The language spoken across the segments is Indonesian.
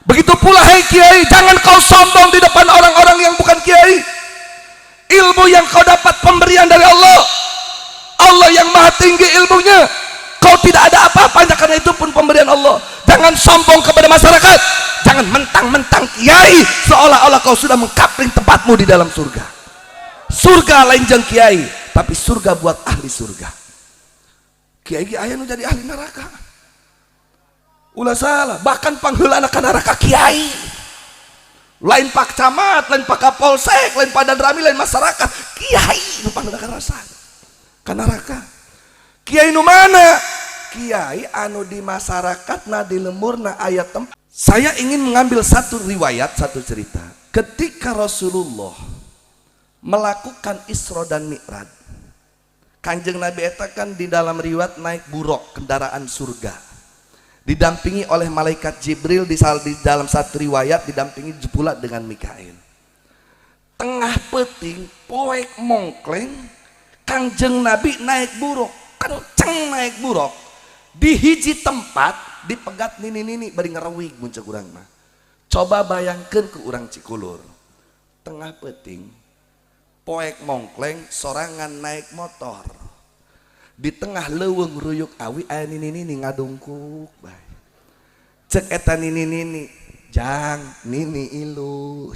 Begitu pula hai kiai, jangan kau sombong di depan orang-orang yang bukan kiai. Ilmu yang kau dapat pemberian dari Allah, Allah yang maha tinggi ilmunya, kau tidak ada apa-apanya karena itu pun pemberian Allah. Jangan sombong kepada masyarakat, jangan mentang-mentang kiai seolah-olah kau sudah mengkapling tempatmu di dalam surga. Surga lain jeng kiai, tapi surga buat ahli surga. Kiai aya nu jadi ahli neraka, ulah salah. Bahkan pangheulana ka neraka kiai, lain pak camat, lain pak kapolsek, lain pak danrami, lain masyarakat, kiai nu pangheulana ka neraka. Kiai nu mana? Kiai anu di masyarakat na di lemurna ayat tempat. Saya ingin mengambil satu riwayat, satu cerita ketika Rasulullah melakukan Isra dan Mi'raj. Kanjeng Nabi eta kan di dalam riwayat naik buruk kendaraan surga, didampingi oleh malaikat Jibril, di dalam satu riwayat didampingi pula dengan Mikail. Tengah peting poek mongkleng Kanjeng Nabi naik buruk, kenceng naik buruk di hiji tempat dipegat nini bari ngerewig muncul urang mah. Coba bayangkan ke urang Cikulur, tengah peting poek mongkleng sorangan naik motor di tengah leuweung ruyuk awi aya nini ngadungkuk bae. Cek eta nini jang nini ilu,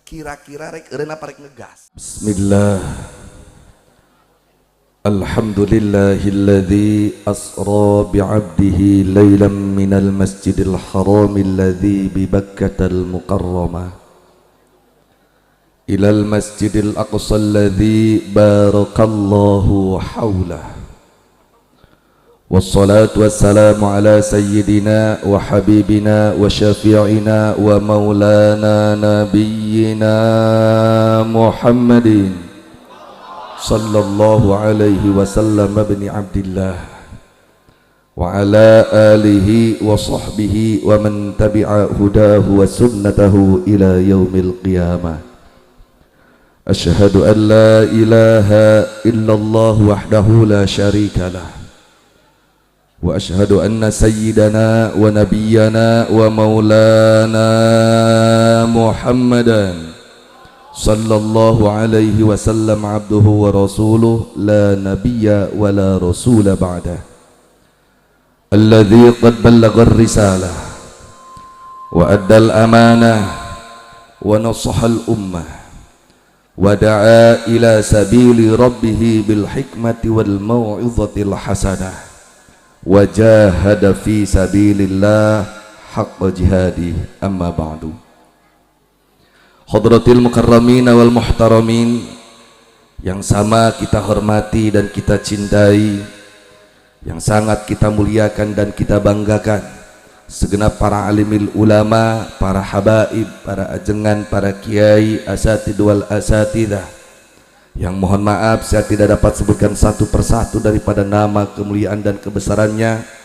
kira-kira rek eureun apa rek ngegas. Bismillah. Alhamdulillahilladzi asra bi'abdihi laylan minal masjidil haramil ladzi bi Bakkatal Mukarramah ilal masjidil aqsa alladzi barakallahu haulah. Wassalatu wassalamu ala sayyidina wa habibina wa syafi'ina wa maulana nabiyyina Muhammadin sallallahu alaihi wasallam ibni Abdillah wa ala alihi wa sahbihi wa man tabi'a hudahu wa sunnatahu ila yaumil qiyamah. Asyhadu an la ilaha illallah wahdahu la syarika lah wa asyhadu anna sayyidana wa nabiyyana wa maulana Muhammadan sallallahu alaihi wasallam abduhu wa rasuluh la nabiyya wa la rasula ba'dah alladhi qad ballagha ar-risalah wa adda al-amanah wa nasaha al-ummah wa da'a ila sabili rabbih bil hikmati wal mau'izatil hasanah wa jahada fi sabilillah haqqa jihadi. Amma ba'du. Hadratil mukarramin wal muhtaramin yang sama kita hormati dan kita cintai, yang sangat kita muliakan dan kita banggakan, segenap para alimil ulama, para habaib, para ajengan, para kiai, asatid wal asatidah, yang mohon maaf saya tidak dapat sebutkan satu persatu daripada nama, kemuliaan dan kebesarannya.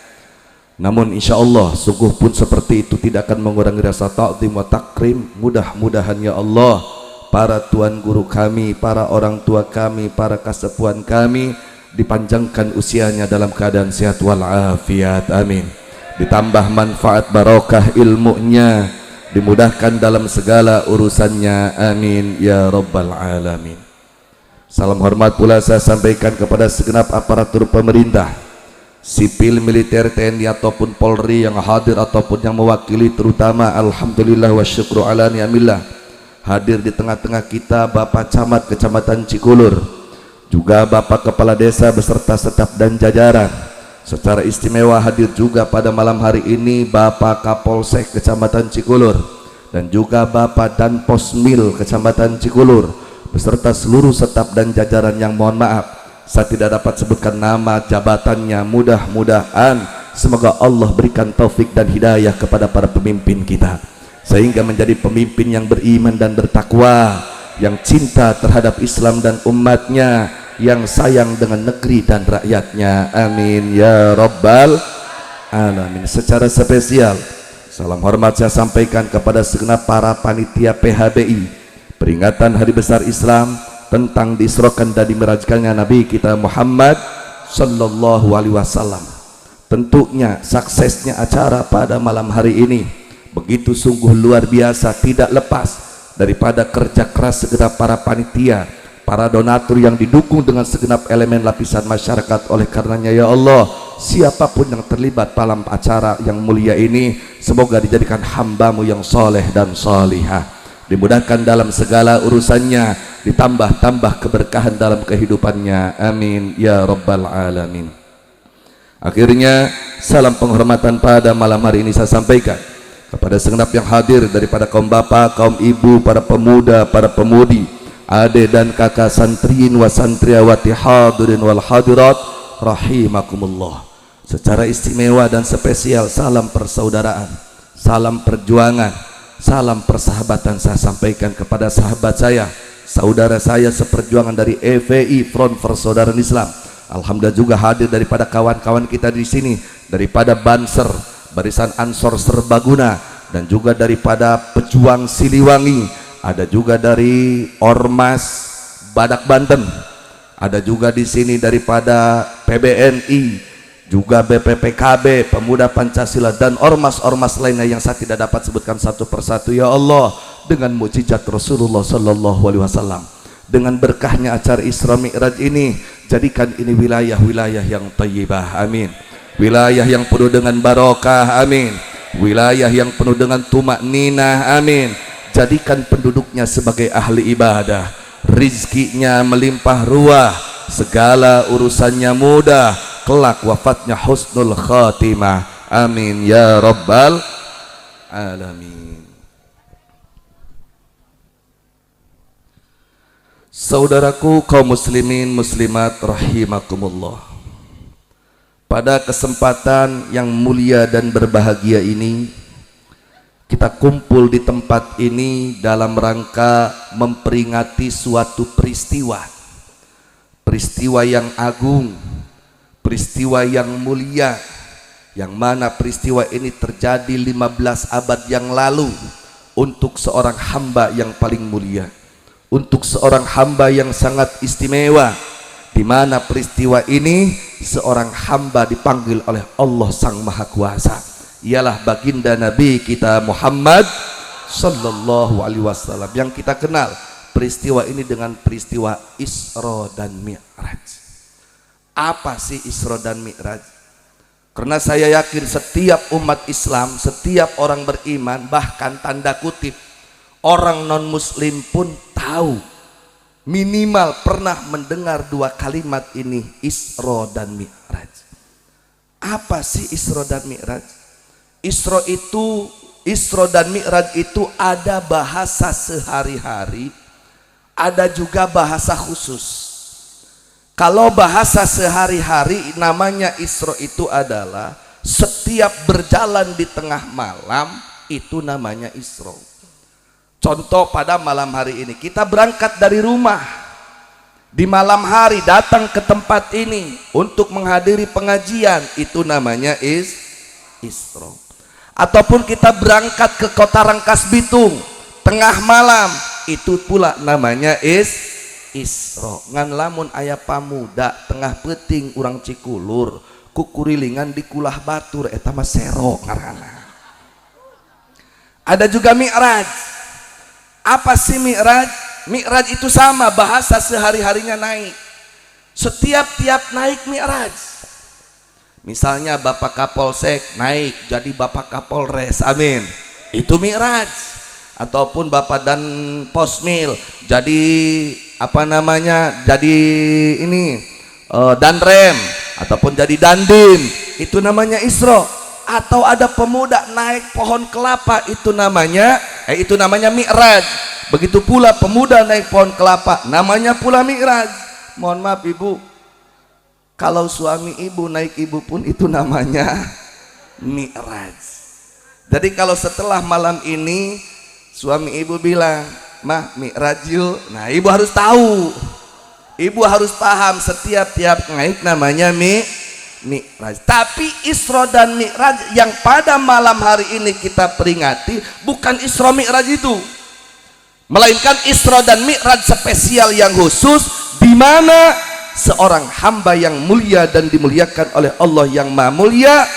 Namun insya Allah sungguh pun seperti itu tidak akan mengurangi rasa ta'zim wa takrim. Mudah-mudahan ya Allah para tuan guru kami, para orang tua kami, para kasepuhan kami dipanjangkan usianya dalam keadaan sehat walafiat, amin. Ditambah manfaat barokah ilmunya, dimudahkan dalam segala urusannya, amin ya rabbal alamin. Salam hormat pula saya sampaikan kepada segenap aparatur pemerintah, sipil, militer, TNI ataupun Polri yang hadir ataupun yang mewakili, terutama alhamdulillah wa syukru ala ni'amillah hadir di tengah-tengah kita Bapak Camat Kecamatan Cikulur, juga Bapak Kepala Desa beserta staf dan jajaran. Secara istimewa hadir juga pada malam hari ini Bapak Kapolsek Kecamatan Cikulur dan juga Bapak Danposmil Kecamatan Cikulur beserta seluruh staf dan jajaran yang mohon maaf saya tidak dapat sebutkan nama jabatannya. Mudah-mudahan semoga Allah berikan taufik dan hidayah kepada para pemimpin kita sehingga menjadi pemimpin yang beriman dan bertakwa, yang cinta terhadap Islam dan umatnya, yang sayang dengan negeri dan rakyatnya, amin ya rabbal alamin. Secara spesial salam hormat saya sampaikan kepada segenap para panitia PHBI peringatan Hari Besar Islam tentang diisrokan dan dimirajkannya Nabi kita Muhammad sallallahu alaihi wasallam. Tentunya suksesnya acara pada malam hari ini begitu sungguh luar biasa, tidak lepas daripada kerja keras segenap para panitia, para donatur yang didukung dengan segenap elemen lapisan masyarakat. Oleh karenanya ya Allah, siapapun yang terlibat dalam acara yang mulia ini, semoga dijadikan hambamu yang soleh dan solihah, dimudahkan dalam segala urusannya, ditambah-tambah keberkahan dalam kehidupannya, amin ya rabbal alamin. Akhirnya salam penghormatan pada malam hari ini saya sampaikan kepada segenap yang hadir daripada kaum bapak, kaum ibu, para pemuda, para pemudi, adik dan kakak santriin wa santriawati hadirin wal hadirat rahimakumullah. Secara istimewa dan spesial salam persaudaraan, salam perjuangan, salam persahabatan saya sampaikan kepada sahabat saya, saudara saya seperjuangan dari FPI Front Persaudaraan Islam. Alhamdulillah juga hadir daripada kawan-kawan kita di sini, daripada Banser, Barisan Ansor Serbaguna, dan juga daripada Pejuang Siliwangi, ada juga dari Ormas Badak Banten, ada juga di sini daripada PBNI, juga BPPKB, Pemuda Pancasila, dan ormas-ormas lainnya yang saya tidak dapat sebutkan satu persatu. Ya Allah, dengan mukjizat Rasulullah Sallallahu Alaihi Wasallam, dengan berkahnya acara Isra Mi'raj ini, jadikan ini wilayah-wilayah yang thayyibah, amin. Wilayah yang penuh dengan barokah, amin. Wilayah yang penuh dengan tumak ninah, amin. Jadikan penduduknya sebagai ahli ibadah, rizkinya melimpah ruah, segala urusannya mudah, kelak wafatnya husnul khatimah, amin ya rabbal alamin. Saudaraku kaum muslimin muslimat rahimakumullah, pada kesempatan yang mulia dan berbahagia ini, kita kumpul di tempat ini dalam rangka memperingati suatu peristiwa yang agung, peristiwa yang mulia, yang mana peristiwa ini terjadi 15 abad yang lalu untuk seorang hamba yang paling mulia, untuk seorang hamba yang sangat istimewa, di mana peristiwa ini seorang hamba dipanggil oleh Allah Sang Maha Kuasa, ialah baginda Nabi kita Muhammad Sallallahu Alaihi Wasallam, yang kita kenal peristiwa ini dengan peristiwa Isra dan Mi'raj. Apa sih Isra dan Mi'raj? Karena saya yakin setiap umat Islam, setiap orang beriman, bahkan tanda kutip orang non muslim pun tahu, minimal pernah mendengar dua kalimat ini, Isra dan Mi'raj. Apa sih Isra dan Mi'raj? Isra dan Mi'raj itu ada bahasa sehari-hari, ada juga bahasa khusus. Kalau bahasa sehari-hari namanya Isra itu adalah setiap berjalan di tengah malam, itu namanya Isra. Contoh pada malam hari ini, kita berangkat dari rumah di malam hari datang ke tempat ini untuk menghadiri pengajian, itu namanya Isra. Ataupun kita berangkat ke kota Rangkas Bitung tengah malam, itu pula namanya Isra. Ngan lamun aya pamuda tengah peting urang Cikulur kukurilingan di kulah batur, eta mah sero ngaranna. Ada juga Mi'raj. Apa sih Mi'raj? Mi'raj itu sama, bahasa sehari-harinya naik. Setiap naik Mi'raj. Misalnya Bapak Kapolsek naik jadi Bapak Kapolres, amin, itu Mi'raj. Ataupun Bapak dan Posmil jadi apa namanya, jadi ini Danrem, ataupun jadi Dandim, itu namanya Isra. Atau ada pemuda naik pohon kelapa, itu namanya Mi'raj. Begitu pula pemuda naik pohon kelapa, namanya pula Mi'raj. Mohon maaf ibu, kalau suami ibu naik ibu pun itu namanya Mi'raj. Jadi kalau setelah malam ini suami ibu bilang, "Mah, Mi'raj yuk." Nah, ibu harus tahu, ibu harus paham, setiap naik namanya Mi'raj. Tapi Isra dan Mi'raj yang pada malam hari ini kita peringati bukan Isra Mi'raj itu, melainkan Isra dan Mi'raj spesial yang khusus, di mana seorang hamba yang mulia dan dimuliakan oleh Allah yang Maha Mulia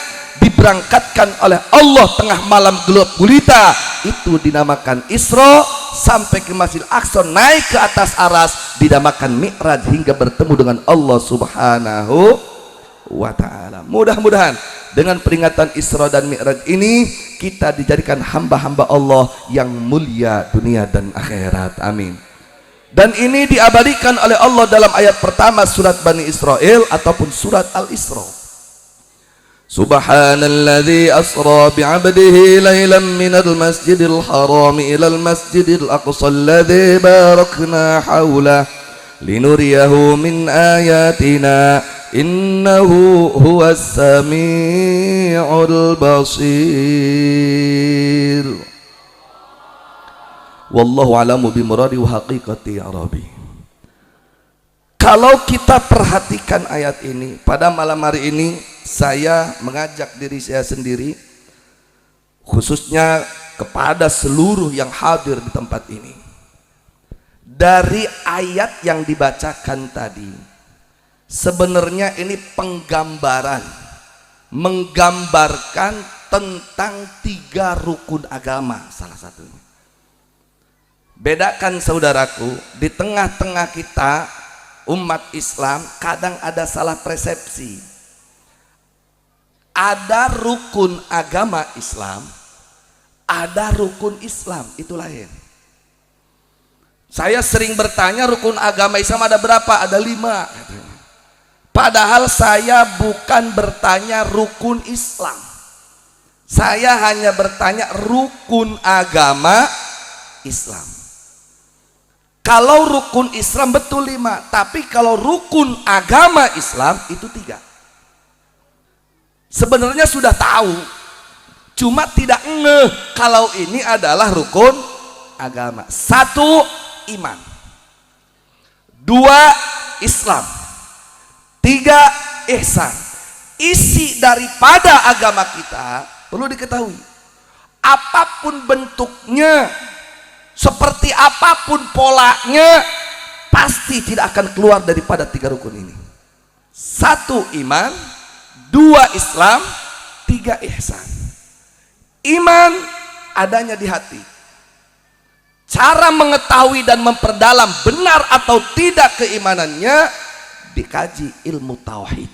diberangkatkan oleh Allah tengah malam gelap gulita, itu dinamakan Isra, sampai ke Masjidil Aqsa naik ke atas aras dinamakan Mi'raj, hingga bertemu dengan Allah Subhanahu wa ta'ala. Mudah-mudahan dengan peringatan Isra dan Mi'raj ini kita dijadikan hamba-hamba Allah yang mulia dunia dan akhirat. Amin. Dan ini diabadikan oleh Allah dalam ayat pertama surat Bani Israel ataupun surat Al-Isra. Subhanalladzi asra bi'abdihi laylan minal masjidil haram ilal masjidil aqsa alladzi barakna hawlah linuriyahu min ayatina innahu huwas sami'ul basir. Wallahu a'lamu bimuradi wa haqiqati ya Rabbi. Kalau kita perhatikan ayat ini, pada malam hari ini saya mengajak diri saya sendiri, khususnya kepada seluruh yang hadir di tempat ini, dari ayat yang dibacakan tadi, sebenarnya ini penggambaran, menggambarkan tentang 3 rukun agama salah satunya. Bedakan saudaraku, di tengah-tengah kita umat Islam kadang ada salah persepsi. Ada rukun agama Islam, ada rukun Islam, itu lain. Saya sering bertanya, rukun agama Islam ada berapa? Ada 5. Padahal saya bukan bertanya rukun Islam, saya hanya bertanya rukun agama Islam. Kalau rukun Islam betul 5, tapi kalau rukun agama Islam itu 3. Sebenarnya sudah tahu, cuma tidak ngeh kalau ini adalah rukun agama. 1, iman. 2, Islam. 3, ihsan. Isi daripada agama kita perlu diketahui, apapun bentuknya, seperti apapun polanya, pasti tidak akan keluar daripada 3 rukun ini. 1, iman. 2, Islam. 3, ihsan. Iman adanya di hati. Cara mengetahui dan memperdalam benar atau tidak keimanannya dikaji ilmu tauhid.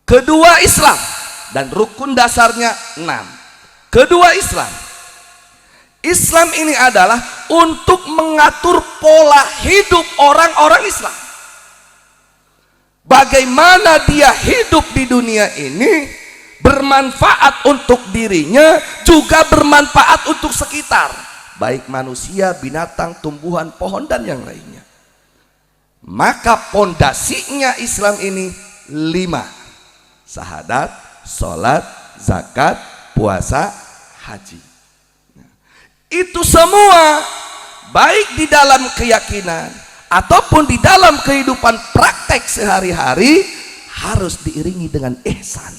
Kedua, Islam, dan rukun dasarnya 6. Kedua, Islam. Islam ini adalah untuk mengatur pola hidup orang-orang Islam. Bagaimana dia hidup di dunia ini bermanfaat untuk dirinya, juga bermanfaat untuk sekitar, baik manusia, binatang, tumbuhan, pohon, dan yang lainnya. Maka pondasinya Islam ini 5: syahadat, sholat, zakat, puasa, haji. Itu semua baik di dalam keyakinan ataupun di dalam kehidupan praktek sehari-hari harus diiringi dengan ihsan.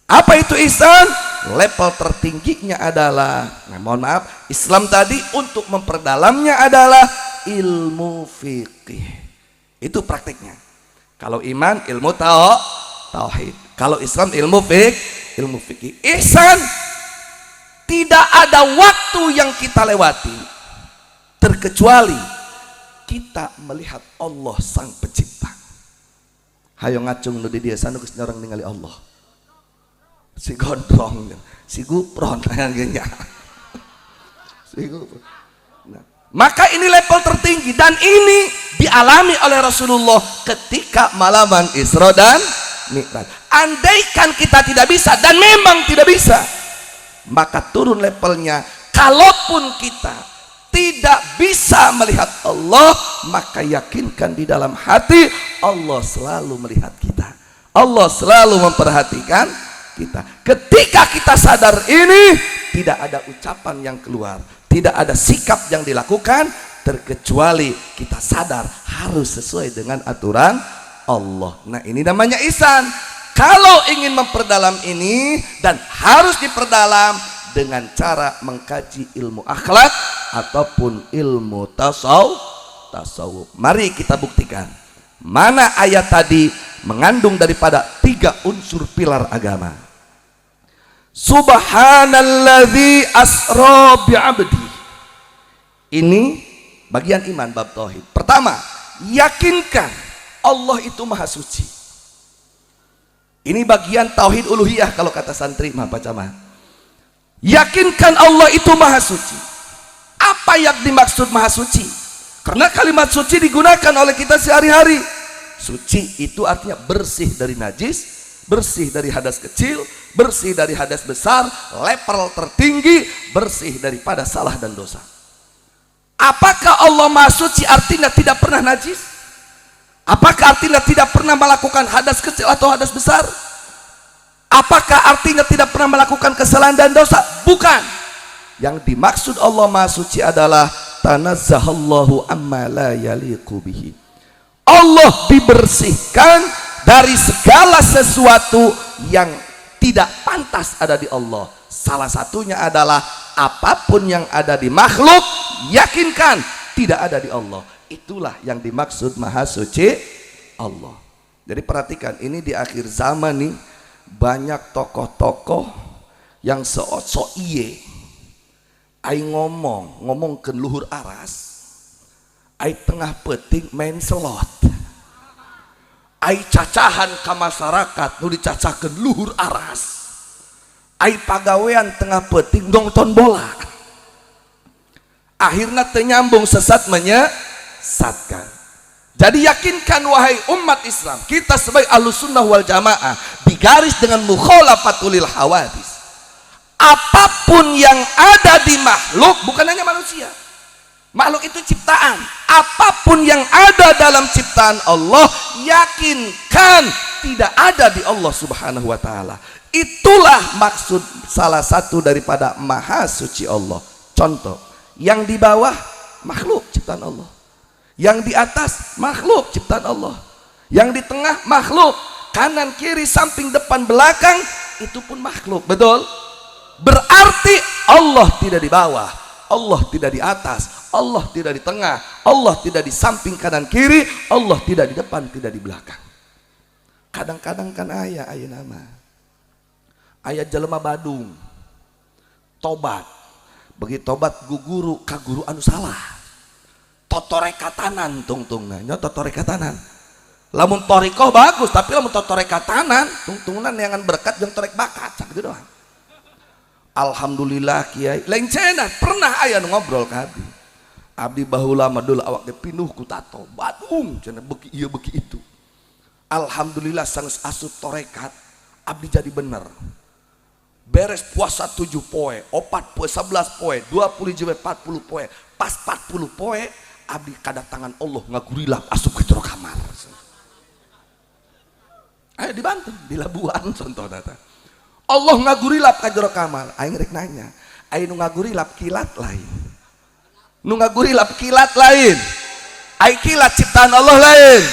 Apa itu ihsan? Level tertingginya adalah, mohon maaf, Islam tadi untuk memperdalamnya adalah ilmu fikih. Itu prakteknya. Kalau iman, ilmu tauhid. Kalau Islam, ilmu fikih. Ihsan, tidak ada waktu yang kita lewati terkecuali kita melihat Allah sang pencipta. Hayo ngacung nu di dia sana geus nyorong ningali Allah. Si gondrong, si gupron kayaknya. Si gupron. Nah, maka ini level tertinggi dan ini dialami oleh Rasulullah ketika malaman Isra dan Mi'raj. Andaikan kita tidak bisa, dan memang tidak bisa, maka turun levelnya. Kalaupun kita tidak bisa melihat Allah, maka yakinkan di dalam hati Allah selalu melihat kita, Allah selalu memperhatikan kita. Ketika kita sadar ini, tidak ada ucapan yang keluar, tidak ada sikap yang dilakukan terkecuali kita sadar harus sesuai dengan aturan Allah. Nah, ini namanya ihsan. Kalau ingin memperdalam ini, dan harus diperdalam dengan cara mengkaji ilmu akhlak ataupun ilmu tasawuf. Mari kita buktikan mana ayat tadi mengandung daripada 3 unsur pilar agama. Subhanalladzi asra bi'abdi. Ini bagian iman bab tauhid. Pertama, yakinkan Allah itu maha suci. Ini bagian tauhid uluhiyah kalau kata santri mah pacama. Yakinkan Allah itu maha suci. Apa yang dimaksud maha suci? Karena kalimat suci digunakan oleh kita sehari-hari. Suci itu artinya bersih dari najis, bersih dari hadas kecil, bersih dari hadas besar, level tertinggi, bersih daripada salah dan dosa. Apakah Allah maha suci artinya tidak pernah najis? Apakah artinya tidak pernah melakukan hadas kecil atau hadas besar? Apakah artinya tidak pernah melakukan kesalahan dan dosa? Bukan. Yang dimaksud Allah maha suci adalah tanazzahallahu amma la yaliqu bihi. Allah dibersihkan dari segala sesuatu yang tidak pantas ada di Allah. Salah satunya adalah apapun yang ada di makhluk, yakinkan tidak ada di Allah. Itulah yang dimaksud maha suci Allah. Jadi perhatikan, ini di akhir zaman nih banyak tokoh-tokoh yang so iye. Ai ngomong ke luhur aras, ai tengah peting main selot, ai cacahan ke masyarakat nu dicacakeun luhur aras, ai pagawean tengah peting nonton bola, akhirnya ternyambung sesat menyesatkan. Jadi yakinkan wahai umat Islam, kita sebagai Ahlussunnah wal Jamaah digaris dengan mukhalafatul hawadis. Apapun yang ada di makhluk, bukan hanya manusia, makhluk itu ciptaan. Apapun yang ada dalam ciptaan Allah, yakinkan tidak ada di Allah subhanahu wa ta'ala. Itulah maksud salah satu daripada maha suci Allah. Contoh, yang di bawah makhluk ciptaan Allah, yang di atas makhluk ciptaan Allah, yang di tengah makhluk, kanan kiri samping depan belakang itu pun makhluk. Betul? Berarti Allah tidak di bawah, Allah tidak di atas, Allah tidak di tengah, Allah tidak di samping kanan kiri, Allah tidak di depan, tidak di belakang. Kadang-kadang kan ayah nama ayah jelema Badung tobat, begitu tobat guguru ka guru anu salah, totorekatanan tungtungna, nya totorekatanan. Lamun torikoh bagus, tapi lamun totorekatanan tungtungna neangan berkat jeung torek bakat cak gitu doang. Alhamdulillah kiai lain cenah pernah aya nu ngobrol ka abdi. Abdi baheula mah deul awak ge pinuh ku tato Badung cenah beuki ieu beuki itu. Alhamdulillah sanggeus asup torekat abdi jadi bener. Beres puasa 7 poe, 4 poe, 11 poe, 20 jiwa 40 poe. Pas 40 poe abdi kadatangan Allah ngagurilap asup ke jero kamar. Ayo di Banten, di Labuan contoh data. Allah ngagurilap ka jero kamar, aing rek nanya, aing nu ngagurilap kilat lain. Nu ngagurilap kilat lain. Aing kilat ciptaan Allah lain.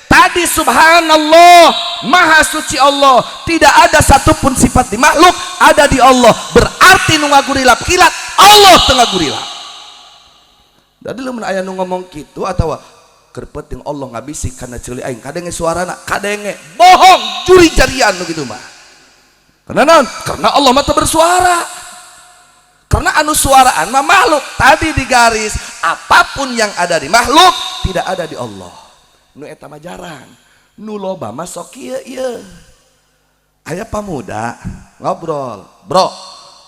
Tadi subhanallah, maha suci Allah, tidak ada satupun sifat di makhluk ada di Allah. Berarti nu ngagurilap kilat, Allah teu ngagurilap. Jadi lamun aya nu ngomong kitu atawa keur penting Allah ngabisik kana ceuli aing kadenge suarana, kadenge bohong, juri jarian nu kitu mah. Karena Allah mah bersuara. Karena anu suaraan mah makhluk. Tadi digaris apapun yang ada di makhluk tidak ada di Allah. Nu eta mah jarang. Nu loba mah sok ieu ieu. Aya pamuda ngobrol, "Bro,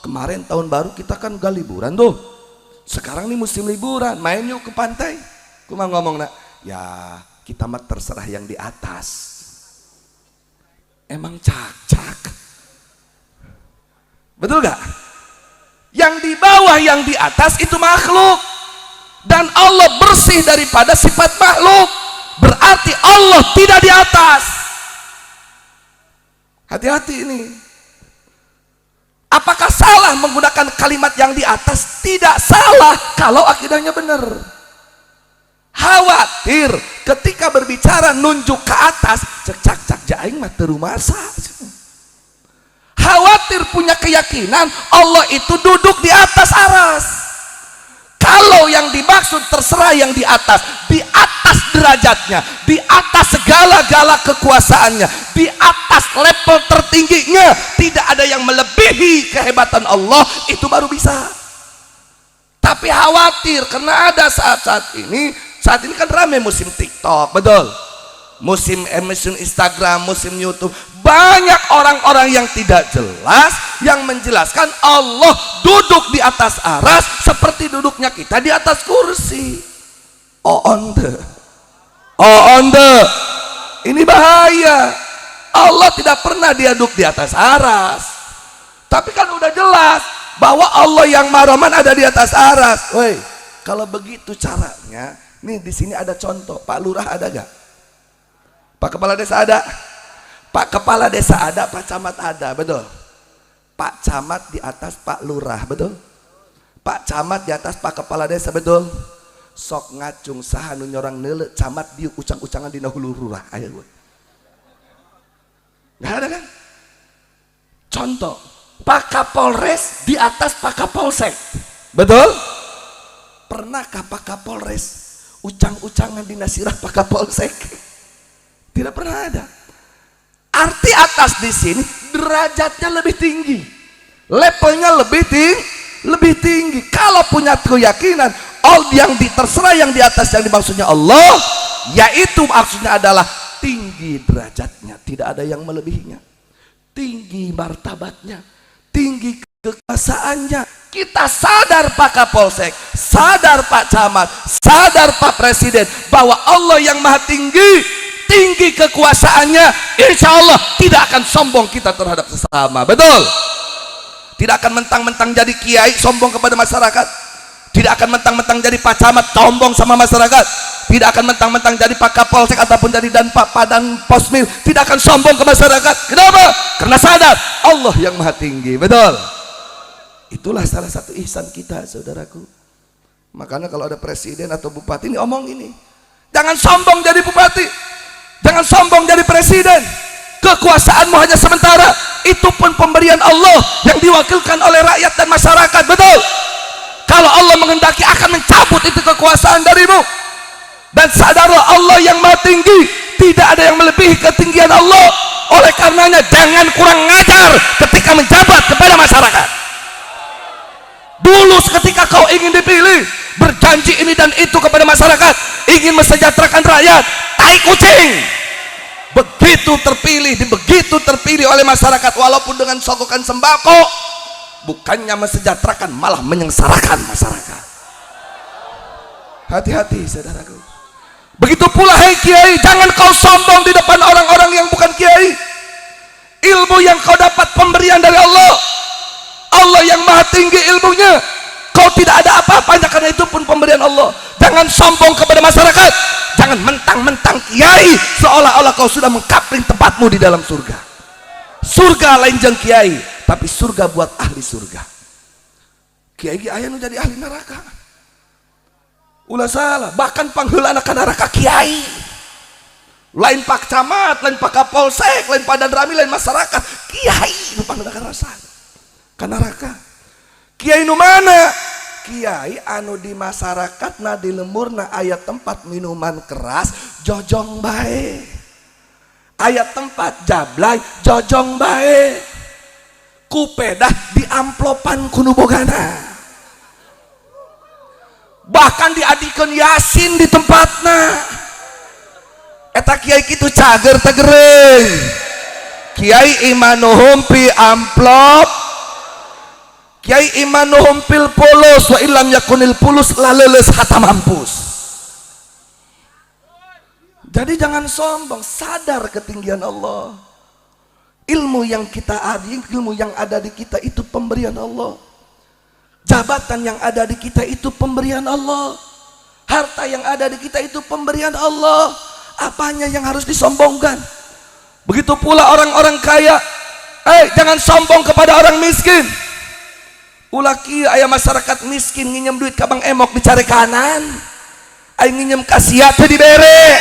kemarin tahun baru kita kan gak liburan tuh. Sekarang nih musim liburan, main yuk ke pantai." Kumaha ngomongna? "Ya, kita mah terserah yang di atas." Emang cak-cak. Betul gak? Yang di bawah, yang di atas itu makhluk. Dan Allah bersih daripada sifat makhluk. Berarti Allah tidak di atas. Hati-hati ini. Apakah salah menggunakan kalimat yang di atas? Tidak salah kalau akidahnya benar. Khawatir ketika berbicara nunjuk ke atas, cek jaing mah teu rumasa. Khawatir punya keyakinan Allah itu duduk di atas aras. Kalau yang dimaksud terserah yang di atas derajatnya, di atas segala-gala kekuasaannya, di atas level tertingginya, tidak ada yang melebihi kehebatan Allah, itu baru bisa. Tapi khawatir karena ada saat ini kan ramai musim TikTok, betul, musim Instagram, musim YouTube, banyak orang-orang yang tidak jelas yang menjelaskan Allah duduk di atas aras seperti duduknya kita di atas kursi. Ini bahaya. Allah tidak pernah dia duduk di atas aras, tapi kan udah jelas bahwa Allah yang Maha ada di atas aras. Woi, kalau begitu caranya, nih di sini ada contoh. Pak Lurah ada gak? Pak Kepala Desa ada? Pak Kepala Desa ada, Pak Camat ada, betul? Pak Camat di atas Pak Lurah, betul? Pak Camat di atas Pak Kepala Desa, betul? Sok ngacung sahanu nyorang nele camat di ucang-ucangan di hulu lurah. Ayo gue. Gak ada kan? Contoh, Pak Kapolres di atas Pak Kapolsek, betul? Pernahkah Pak Kapolres ucang-ucangan di nasirah Pak Kapolsek? Tidak pernah ada. Arti atas di sini derajatnya lebih tinggi, levelnya lebih tinggi. Kalau punya keyakinan all yang terserah yang di atas yang dimaksudnya Allah, yaitu maksudnya adalah tinggi derajatnya, tidak ada yang melebihinya, tinggi martabatnya, tinggi kekuasaannya. Kita sadar Pak Kapolsek, sadar Pak Camat, sadar Pak Presiden bahwa Allah yang maha tinggi kekuasaannya, insya Allah tidak akan sombong kita terhadap sesama, betul? Tidak akan mentang-mentang jadi kiai sombong kepada masyarakat, tidak akan mentang-mentang jadi Pak Camat sombong sama masyarakat, tidak akan mentang-mentang jadi Pak Kapolsek ataupun jadi Padan Posmil, tidak akan sombong ke masyarakat. Kenapa? Karena sadar Allah yang maha tinggi, betul? Itulah salah satu ihsan kita, saudaraku. Makanya kalau ada presiden atau bupati ini omong ini, jangan sombong jadi bupati, jangan sombong jadi presiden. Kekuasaanmu hanya sementara, itu pun pemberian Allah yang diwakilkan oleh rakyat dan masyarakat, betul? Kalau Allah menghendaki akan mencabut itu kekuasaan darimu. Dan sadarlah Allah yang maha tinggi, tidak ada yang melebihi ketinggian Allah. Oleh karenanya jangan kurang ngajar ketika menjabat kepada masyarakat. Dulu ketika kau ingin dipilih, berjanji ini dan itu kepada masyarakat, ingin mesejahterakan rakyat, tai kucing. Begitu terpilih oleh masyarakat, walaupun dengan sogokan sembako, bukannya mesejahterakan malah menyengsarakan masyarakat. Hati-hati saudaraku. Begitu pula hai kiai, jangan kau sombong di depan orang-orang yang bukan kiai. Ilmu yang kau dapat pemberian dari Allah, Allah yang maha tinggi ilmunya, kau tidak ada apa-apanya karena itu pun pemberian Allah. Jangan sombong kepada masyarakat, jangan mentang-mentang kiai seolah-olah kau sudah mengkapling tempatmu di dalam surga. Surga lain jeng kiai, tapi surga buat ahli surga. Kiai ayah nu jadi ahli neraka, ulah salah. Bahkan pangheulana ka neraka kiai, lain Pak Camat, lain Pak Kapolsek, lain Pak Danrami, lain masyarakat. Kiai nu pangheulana ka neraka. Kiai nu mana? Kiai anu di masyarakat na di lemurna ayat tempat minuman keras jojong bae, ayat tempat jablay jojong bae, kupedah di amplopan kuno bogana, bahkan diadikeun yasin di tempatna. Eta kiai kitu cager tegereng, kiai imanuhum pi amplop, kiai imanuhum pil pulus wa ilam yakunil pulus laleles hata mampus. Jadi jangan sombong, sadar ketinggian Allah. Ilmu yang kita ilmu yang ada di kita itu pemberian Allah. Jabatan yang ada di kita itu pemberian Allah. Harta yang ada di kita itu pemberian Allah. Apanya yang harus disombongkan? Begitu pula orang-orang kaya. Jangan sombong kepada orang miskin. Ulah kieu aya masyarakat miskin nginjem duit ka Bang Emok dicari kanan, aya nginjem ka sia teu dibere.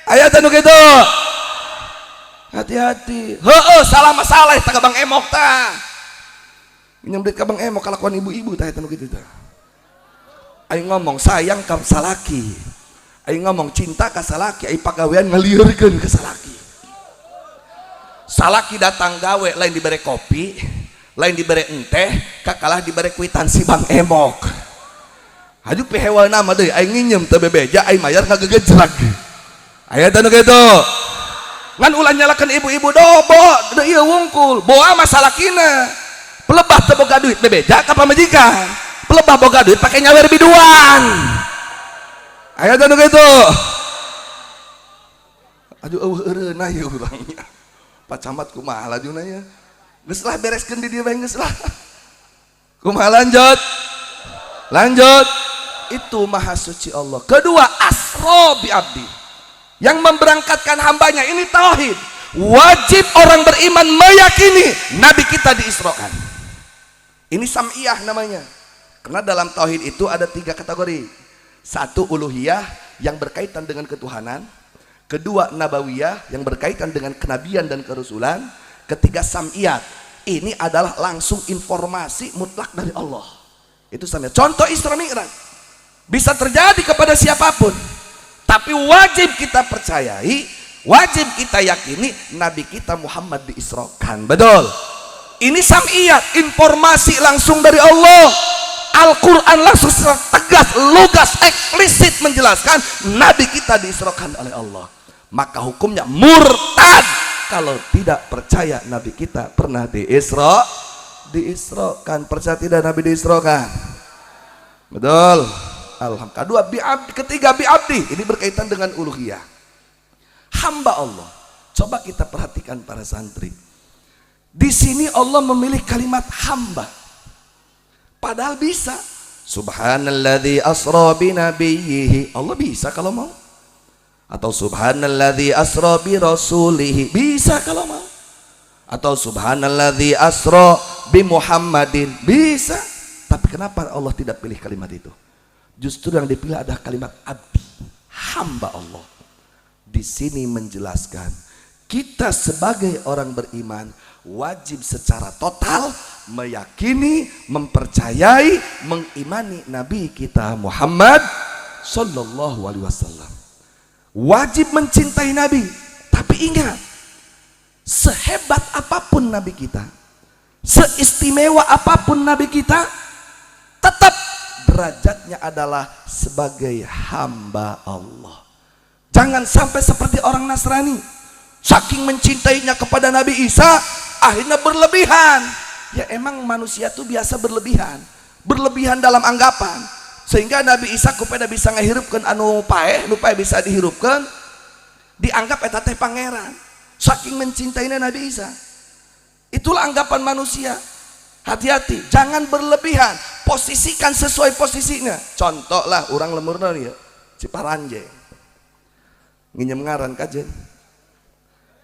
Aya teh nu kitu. Hati-hati. Heueuh, salah masalah teh ka Bang Emok tah. Nginjem duit ka Bang Emok kalakuan ibu-ibu tah eta nu kitu tah. Aya ngomong sayang ka salaki, aya ngomong cinta ka salaki, aya pagawean ngalieurekeun ka salaki. salaki datang gawe lain diberi kopi, lain diberi enteh, kakalah diberi kwitansi Bang Emok. Haju pehewa nama deh, aing nginjem teu bebeja, aing mayar ngagegejrag. Aya teh nu kitu. Ngan ulah nyalakan ibu-ibu dobo, deui ieu wungkul. Boa masalakina. Pelebah teu boga duit bebeja ka pamajikan. Pelebah boga duit pake nyawer biduan. Aya teh nu kitu. Aduh eueuh eureuna ieu urangnya. Pak Camat kumaha lajuna ya? Geus lah bereskeun di dieu bae geus lah. Kumaha lanjut? Lanjut. Itu maha suci Allah. Kedua, asra bi abdi. Yang memberangkatkan hambanya, ini tauhid. Wajib orang beriman meyakini Nabi kita diisrokan. Ini sam'iyah namanya. Karena dalam tauhid itu ada 3 kategori. 1 uluhiyah yang berkaitan dengan ketuhanan. Kedua nabawiyah yang berkaitan dengan kenabian dan kerasulan. Ketiga sam'iyat, ini adalah langsung informasi mutlak dari Allah. Itu sam'iyat. Contoh Isra Mi'raj bisa terjadi kepada siapapun, tapi wajib kita percayai, wajib kita yakini Nabi kita Muhammad diisrokan. Betul. Ini sam'iyat, informasi langsung dari Allah. Al-Quran langsung tegas, lugas, eksplisit menjelaskan Nabi kita diisrokan oleh Allah. Maka hukumnya murtad kalau tidak percaya Nabi kita pernah diisrokan. Percaya tidak Nabi diisrokan? Betul. Alhamdulillah. Ketiga bi'abdi, ini berkaitan dengan uluhiyah, hamba Allah. Coba kita perhatikan para santri, di sini Allah memilih kalimat hamba, padahal bisa subhanalladzi asra bi nabiyhi, Allah bisa kalau mau. Atau subhanalladzi asra bi rasulihi, bisa kalau mau. Atau subhanalladzi asra bi Muhammadin, bisa. Tapi kenapa Allah tidak pilih kalimat itu? Justru yang dipilih adalah kalimat abdi, hamba Allah. Di sini menjelaskan kita sebagai orang beriman wajib secara total meyakini, mempercayai, mengimani Nabi kita Muhammad sallallahu alaihi wasallam. Wajib mencintai Nabi, tapi ingat, sehebat apapun Nabi kita, seistimewa apapun Nabi kita, tetap derajatnya adalah sebagai hamba Allah. Jangan sampai seperti orang Nasrani, saking mencintainya kepada Nabi Isa, akhirnya berlebihan. Ya emang manusia tuh biasa berlebihan dalam anggapan. Sehingga Nabi Isa kupeda bisa ngehirupkan anu paeh, nu paeh bisa dihirupkan, dianggap eta teh pangeran. Saking mencintainya Nabi Isa. Itulah anggapan manusia. Hati-hati, jangan berlebihan. Posisikan sesuai posisinya. Contoh lah, orang lemurna ya, Ciparanjang. Nginjem ngaran kajen.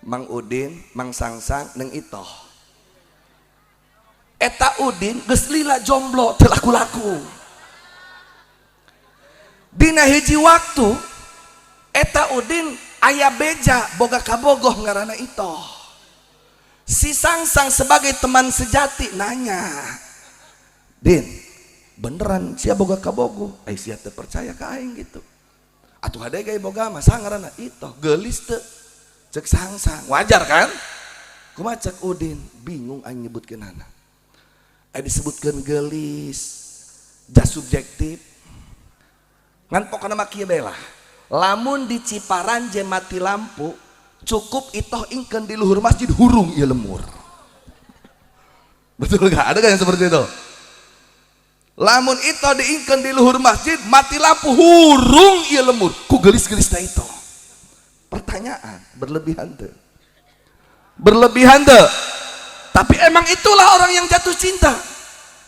Mang Udin, Mang Sangsang, Neng Itoh. Eta Udin geus lila jomblo teu laku-laku. Dina hiji waktu eta Udin aya beja boga kabogoh ngaranna Itoh. Si Sangsang sebagai teman sejati nanya, Din, beneran sia boga kabogoh? Sia teu percaya ka aing gitu. Atuh hade gay boga mah ngaranna Itoh, geulis teu? Cek Sangsang, wajar kan? Kumaha cek Udin, bingung aing nyebutkeunana. Disebutkeun geulis, jas subjektif. Ngan pokokna mah kieu bae lah. Lamun di Ciparanjang mati lampu, cukup Itoh ingkeun di luhur masjid hurung ieu lemur. Betul gak? Ada gak yang seperti itu? Lamun Itoh diingkeun di luhur masjid mati lampu hurung ieu lemur. Ku geulis-geulisna Itoh. Pertanyaan, berlebihan tuh. Berlebihan tuh. Tapi emang itulah orang yang jatuh cinta.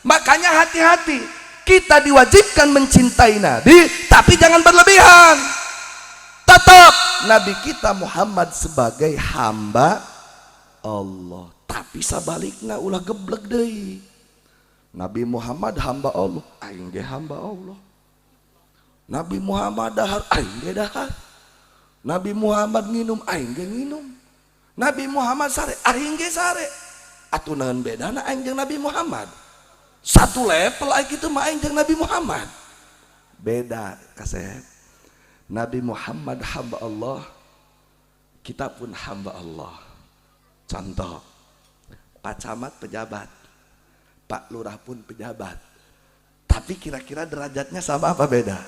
Makanya hati-hati. Kita diwajibkan mencintai Nabi, tapi jangan berlebihan. Tetap Nabi kita Muhammad sebagai hamba Allah. Tapi sabalikna ulah geblek deui. Nabi Muhammad hamba Allah, aing ge hamba Allah. Nabi Muhammad dahar, aing ge dahar. Nabi Muhammad nginum, aing ge nginum. Nabi Muhammad sare, aing ge sare. Atuh naon bedana aing jeung Nabi Muhammad? Satu level aing kitu mah aing jeung Nabi Muhammad. Beda kasep. Nabi Muhammad hamba Allah, kita pun hamba Allah. Contoh, Pak Camat pejabat, Pak Lurah pun pejabat, tapi kira-kira derajatnya sama apa beda?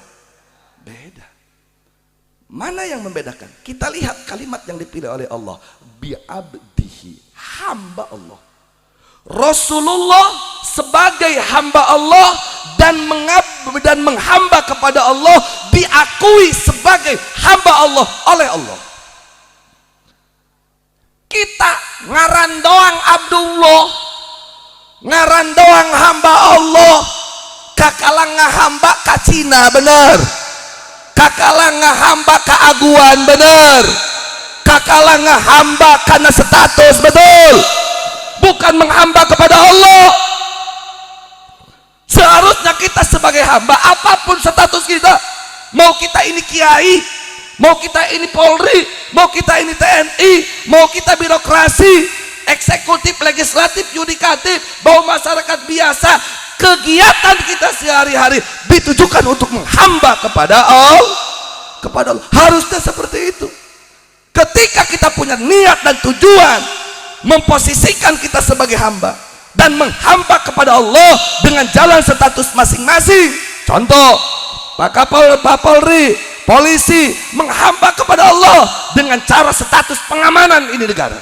Beda. Mana yang membedakan? Kita lihat kalimat yang dipilih oleh Allah, bi'abdihi, hamba Allah. Rasulullah sebagai hamba Allah dan menghamba kepada Allah, diakui sebagai hamba Allah oleh Allah. Kita ngaran doang Abdullah, ngaran doang hamba Allah, kakalang ngahamba ka Cina, bener. Kakalang ngahamba ka Aguan, bener. Kakalang ngahamba karena status, betul. Bukan menghamba kepada Allah. Seharusnya kita sebagai hamba, apapun status kita, mau kita ini kiai, mau kita ini Polri, mau kita ini TNI, mau kita birokrasi, eksekutif, legislatif, yudikatif, mau masyarakat biasa, kegiatan kita sehari-hari ditujukan untuk menghamba kepada Allah. Harusnya seperti itu. Ketika kita punya niat dan tujuan memposisikan kita sebagai hamba dan menghamba kepada Allah dengan jalan status masing-masing. Contoh, Pak Polri, polisi menghamba kepada Allah dengan cara status pengamanan ini negara.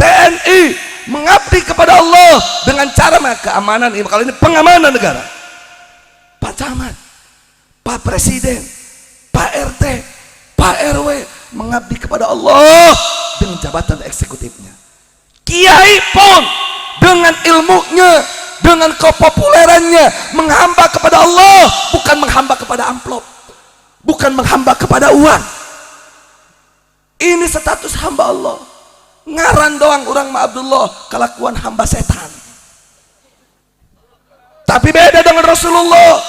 TNI mengabdi kepada Allah dengan cara keamanan ini, kali ini pengamanan negara. Pak Camat, Pak Presiden, Pak RT, Pak RW mengabdi kepada Allah dengan jabatan eksekutifnya. Kiai pun dengan ilmunya, dengan kepopulerannya menghamba kepada Allah, bukan menghamba kepada amplop, bukan menghamba kepada uang. Ini status hamba Allah. Ngaran doang orang ma Abdullah, kelakuan hamba setan. Tapi beda dengan Rasulullah.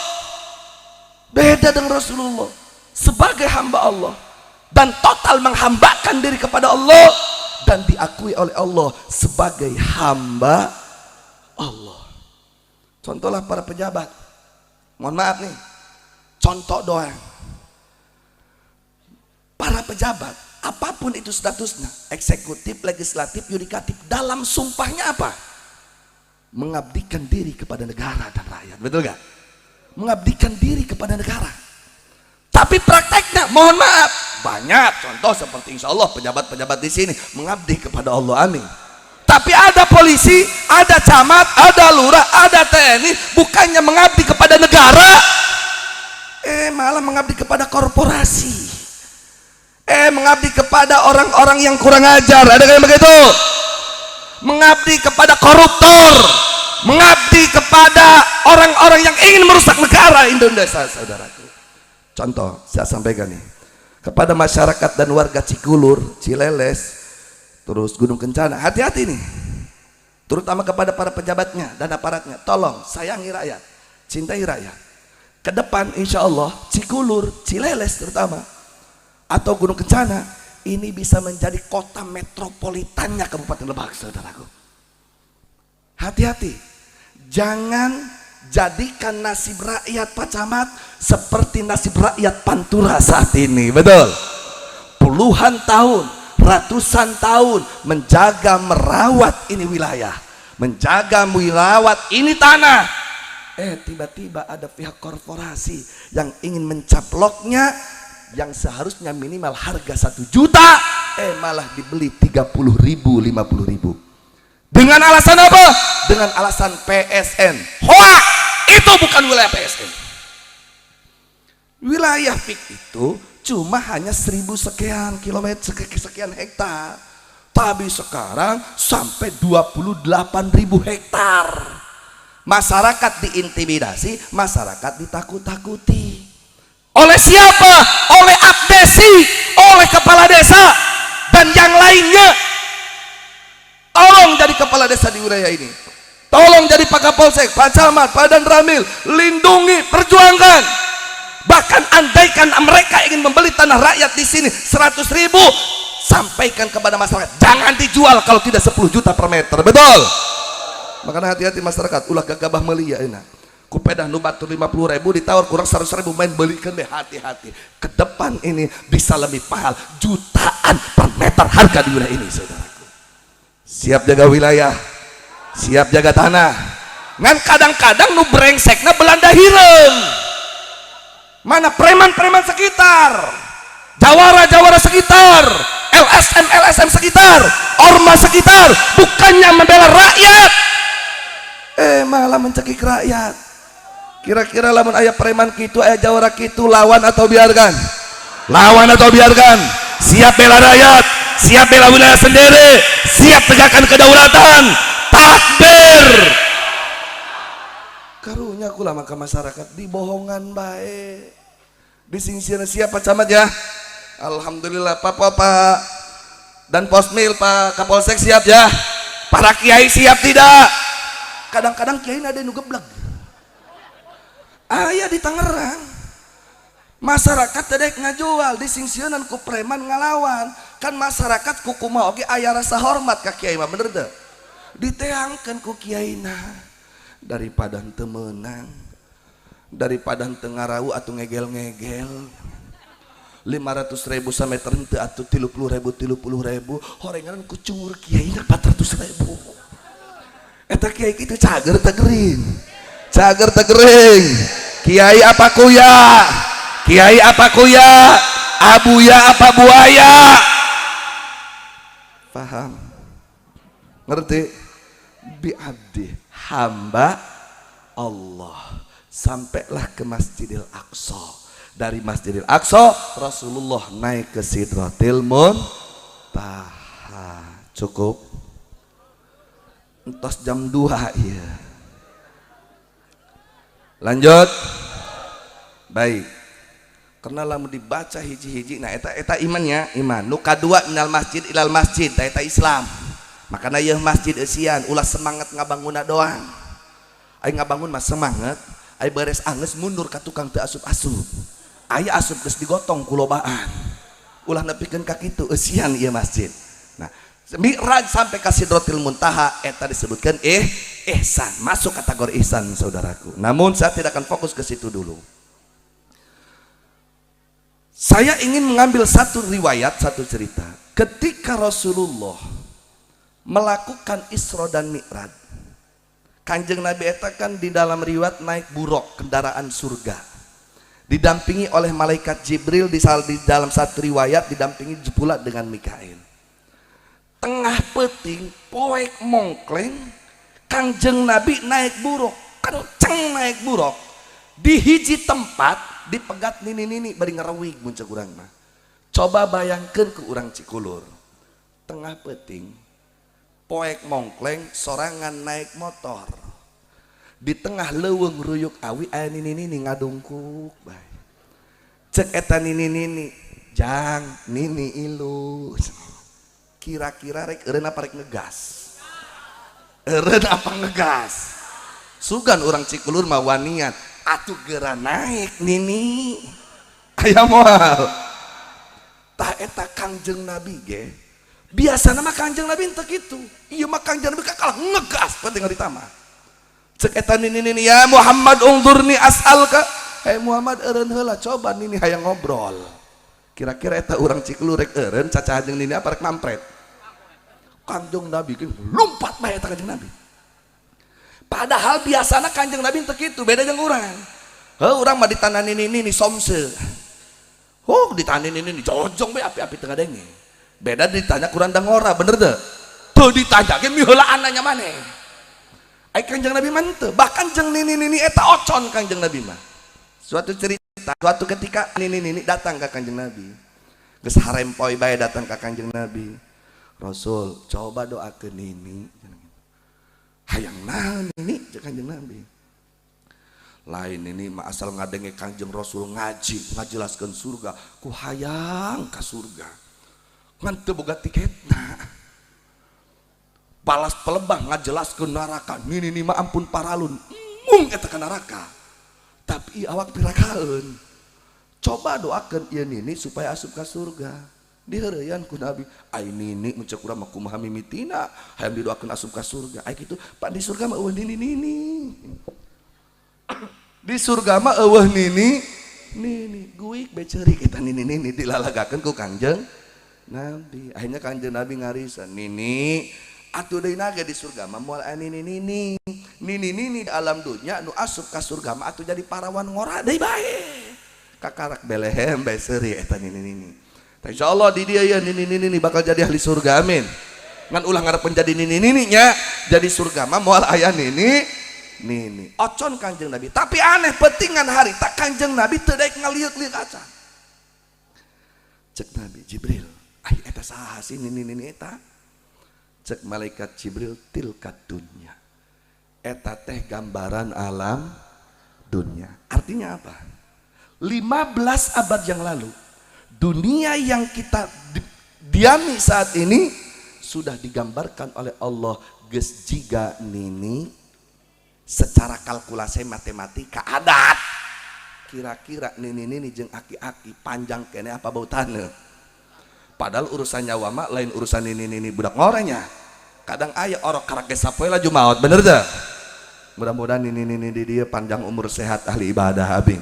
Beda dengan Rasulullah sebagai hamba Allah dan total menghambakan diri kepada Allah dan diakui oleh Allah sebagai hamba Allah. Contohlah para pejabat, mohon maaf nih, contoh doang. Para pejabat, apapun itu statusnya, eksekutif, legislatif, yudikatif, dalam sumpahnya apa? Mengabdikan diri kepada negara dan rakyat, betul gak? Mengabdikan diri kepada negara. Tapi prakteknya, mohon maaf, banyak contoh seperti insya Allah pejabat-pejabat di sini mengabdi kepada Allah, amin. Tapi ada polisi, ada camat, ada lurah, ada TNI, bukannya mengabdi kepada negara, malah mengabdi kepada korporasi, mengabdi kepada orang-orang yang kurang ajar, ada yang begitu, mengabdi kepada koruptor, mengabdi kepada orang-orang yang ingin merusak negara Indonesia, saudaraku. Contoh saya sampaikan nih kepada masyarakat dan warga Cikulur, Cileles, terus Gunung Kencana, hati-hati nih, terutama kepada para pejabatnya dan aparatnya. Tolong sayangi rakyat, cintai rakyat. Ke depan insya Allah Cikulur, Cileles terutama, atau Gunung Kencana ini bisa menjadi kota metropolitannya Kabupaten Lebak, saudaraku. Hati-hati, jangan jadikan nasib rakyat Pak Camat seperti nasib rakyat Pantura saat ini, betul. Puluhan tahun, ratusan tahun menjaga merawat ini wilayah, menjaga merawat ini tanah. Tiba-tiba ada pihak korporasi yang ingin mencaploknya, yang seharusnya minimal harga 1 juta, malah dibeli 30.000, 50.000. Dengan alasan apa? Dengan alasan PSN. Hoak, itu bukan wilayah PSN. Wilayah PIK itu cuma hanya 1000 sekian kilometer, sekian hektar. Tapi sekarang sampai 28.000 hektar. Masyarakat diintimidasi, masyarakat ditakut-takuti. Oleh siapa? Oleh abdesi, oleh kepala desa dan yang lainnya. Tolong jadi kepala desa di wilayah ini, tolong jadi Pak Kapolsek, Pak Camat, Pak Dan Ramil, lindungi, perjuangkan. Bahkan andaikan mereka ingin membeli tanah rakyat di sini 100.000, sampaikan kepada masyarakat, jangan dijual kalau tidak 10 juta per meter, betul. Makanya hati-hati masyarakat, ulah gagabah melia enak. Kupedah nu batur 50.000 ditawar kurang 100.000, main belikan deh, hati-hati. Ke depan ini bisa lebih mahal, jutaan per meter harga di wilayah ini, saudaraku. siap jaga wilayah, siap jaga tanah. Ngan kadang-kadang nu brengsekna Belanda hireung. Mana preman-preman sekitar, jawara-jawara sekitar, LSM sekitar, ormas sekitar, bukannya membela rakyat, malah mencekik rakyat. Kira-kira lamun aya preman kitu, aya jawara kitu, lawan atau biarkan? Lawan atau biarkan? Siap bela rakyat, siap bela wilayah sendiri, siap tegakkan kedaulatan. Takbir. Karunya kula maka masyarakat dibohongan baik, disingsiran. Siapa camat ya? Alhamdulillah Pak dan Posmil, Pak Kapolsek siap ya. Para kiai siap tidak? Kadang-kadang kiai ada yang geblek. Aya di Tangerang masyarakat tedek ngajual, disingsieunan ku preman ngalawan. Kan masyarakat ku kumaha oge aya rasa hormat ka kiai mah, bener teu? Diteangkeun ku kiaina, daripada henteu meunang, daripada henteu ngarau atuh ngegel-ngegel 500.000 sameter henteu atuh 30.000 horengan ku cungur kiai 400.000. Eta kiai kitu cager teh gering, cager teh gering. Kiai apa kuya? Kiai apa kuya? Abuya apa buaya? Paham? Ngerti? Bi'abdi, hamba Allah. Sampailah ke Masjidil Aqsa. Dari Masjidil Aqsa Rasulullah naik ke Sidratil Muntaha. Cukup? Entos jam 2 ya. Lanjut. Baik. Karena lamun dibaca hiji-hiji, nah eta imannya, iman. Nu kadua minal masjid ilal masjid, eta Islam. Makana ieu masjid eusian ulah semangat ngabangunna doang. Ai ngabangun mah semangat, ai beres angeus mundur ka tukang teu asup-asup. Aya asup geus digotong ku lobaan. Ulah nepikeun ka kitu eusian ieu masjid. Nah, Mi'raj sampai ka Sidratil Muntaha eta disebutkan ihsan, masuk kategori ihsan saudaraku. Namun saya tidak akan fokus ke situ dulu. Saya ingin mengambil satu riwayat, satu cerita. Ketika Rasulullah melakukan Isra dan Mi'raj, Kanjeng Nabi eta kan di dalam riwayat naik buruk, kendaraan surga, didampingi oleh malaikat Jibril. Di dalam satu riwayat didampingi pula dengan Mikail. Tengah peting poek mongkleng, Kanjeng Nabi naik buruk, kenceng naik buruk, di hiji tempat dipegat nini bari ngerewig muncul urang mah. Coba bayangkan ke urang Cikulur, tengah peting poek mongkleng sorangan naik motor, di tengah leuweung ruyuk awi aya nini ngadungkuk bae. Cek eta nini jang nini ilu, kira-kira rek eureun apa rek ngegas? Eureun apa ngegas? Sugan urang Cikulur mah wanian atuh geura naik nini aya moal. Tah eta Kangjeng Nabi ge biasana mah Kangjeng Nabi teu kitu. Ieu mah Kangjeng Nabi kalah ngegas penting ditambah. Cek eta nini ya Muhammad ungdurni as'alka, hey Muhammad eureun heula coba nini hayang ngobrol. Kira-kira eta urang Cikulur rek eureun cacahan jeung nini apa rek mampret. Kangjeng Nabi ge lumpat bae eta Kangjeng Nabi. Padahal biasanya Kanjeng Nabi teu kitu, beda jeung urang. Heuh urang mah ditanda nini somse. Ditanda nini jojong bae api-api teu ngadenge. Beda ditanya kurang dangora, bener teu? Teu ditanya ge miheulaan nanya maneh. Ai Kanjeng Nabi mah teu, bahkan jeung nini eta ocon Kanjeng Nabi mah. Suatu cerita, suatu ketika nini datang ke Kanjeng Nabi. Geus harempoy bae datang ke Kanjeng Nabi. Rasul, coba doakeun nini. Hayang naon ini Kanjeng Nabi. Lain ini mah asal ngadenge Kanjeng Rasul ngajelaskeun surga, ku hayang ka surga. Ngan teu boga tiketna. Balas pelebah ngajelaskeun neraka, nini mah ampun paralun. Mung eta ka neraka. Tapi awak pirakaeun. Coba doakeun ieu nini supaya asup ka surga. Diheureuyan ku Nabi, ai nini mun ceuk urang mah kumaha mimitina hayang didoakeun asup ka surga. Ai kitu, Pak di surga mah eueuh nini. Di surga mah eueuh nini. Guik beceurik kita nini dilalagakeun ku Kanjeng Nabi. Akhirnya Kanjeng Nabi ngarisan, nini atuh deui naga di surga mah moal nini di alam dunya nu asup ka surga mah atuh jadi parawan ngora deui bae kakarak belehem bae seuri eta nini insyaallah di dia ya nini bakal jadi ahli surga amin ngan ulah ngarep menjadi nini nya jadi surga mah moal aya nini ocon Kanjeng Nabi tapi aneh pentingan hari tak Kanjeng Nabi teu daek ngaliuk-liuk acan cek Nabi Jibril ai eta saha sih nini eta cek malaikat Jibril tilkat dunya eta teh gambaran alam dunia artinya apa 15 abad yang lalu dunia yang kita diami saat ini sudah digambarkan oleh Allah geus jiga nini secara kalkulasi matematika adat kira-kira nini jeung aki-aki panjang kene apa bautana padahal urusan nyawa mah lain urusan nini budak ngorenya kadang aya orok karake sapoe laju maot bener teh mudah-mudahan nini di dia panjang umur sehat ahli ibadah abing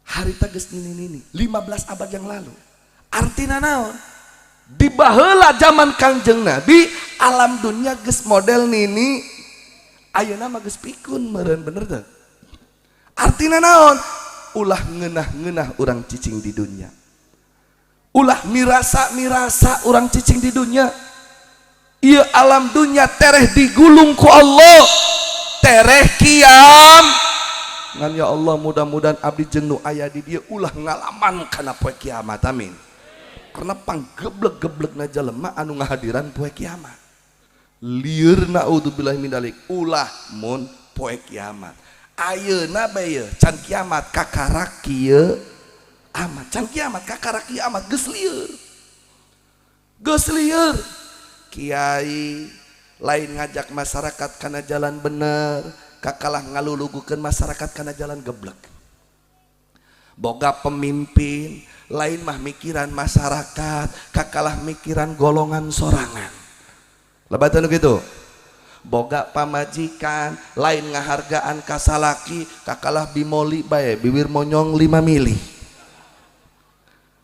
harita geus nini 15 abad yang lalu artina naon di baheula zaman Kanjeng Nabi alam dunia geus model nini ayeuna mah geus pikun meureun bener teh artina naon ulah ngeunah urang cicing di dunia ulah mirasa urang cicing di dunia ieu alam dunia tereh digulung ku Allah tereh kiam ngan ya Allah mudah-mudahan abdi jeung nu aya di dieu ulah ngalaman kana poe kiamat amin karena panggeblek-geblegna jelema anu ngahadiran poe kiamat lieur naudzubillahi min dzalik ulah mun poe kiamat ayeuna bae can kiamat kakarak kieu amat can kiamat kakarak kieu amat geus lieur kiai lain ngajak masyarakat kana jalan bener kakalah ngalulugukeun masyarakat kana jalan geblek boga pemimpin lain mah mikiran masyarakat kakalah mikiran golongan sorangan lebatan gitu boga pamajikan lain ngahargaan kasalaki kakalah bimoli bae bibir monyong 5 mili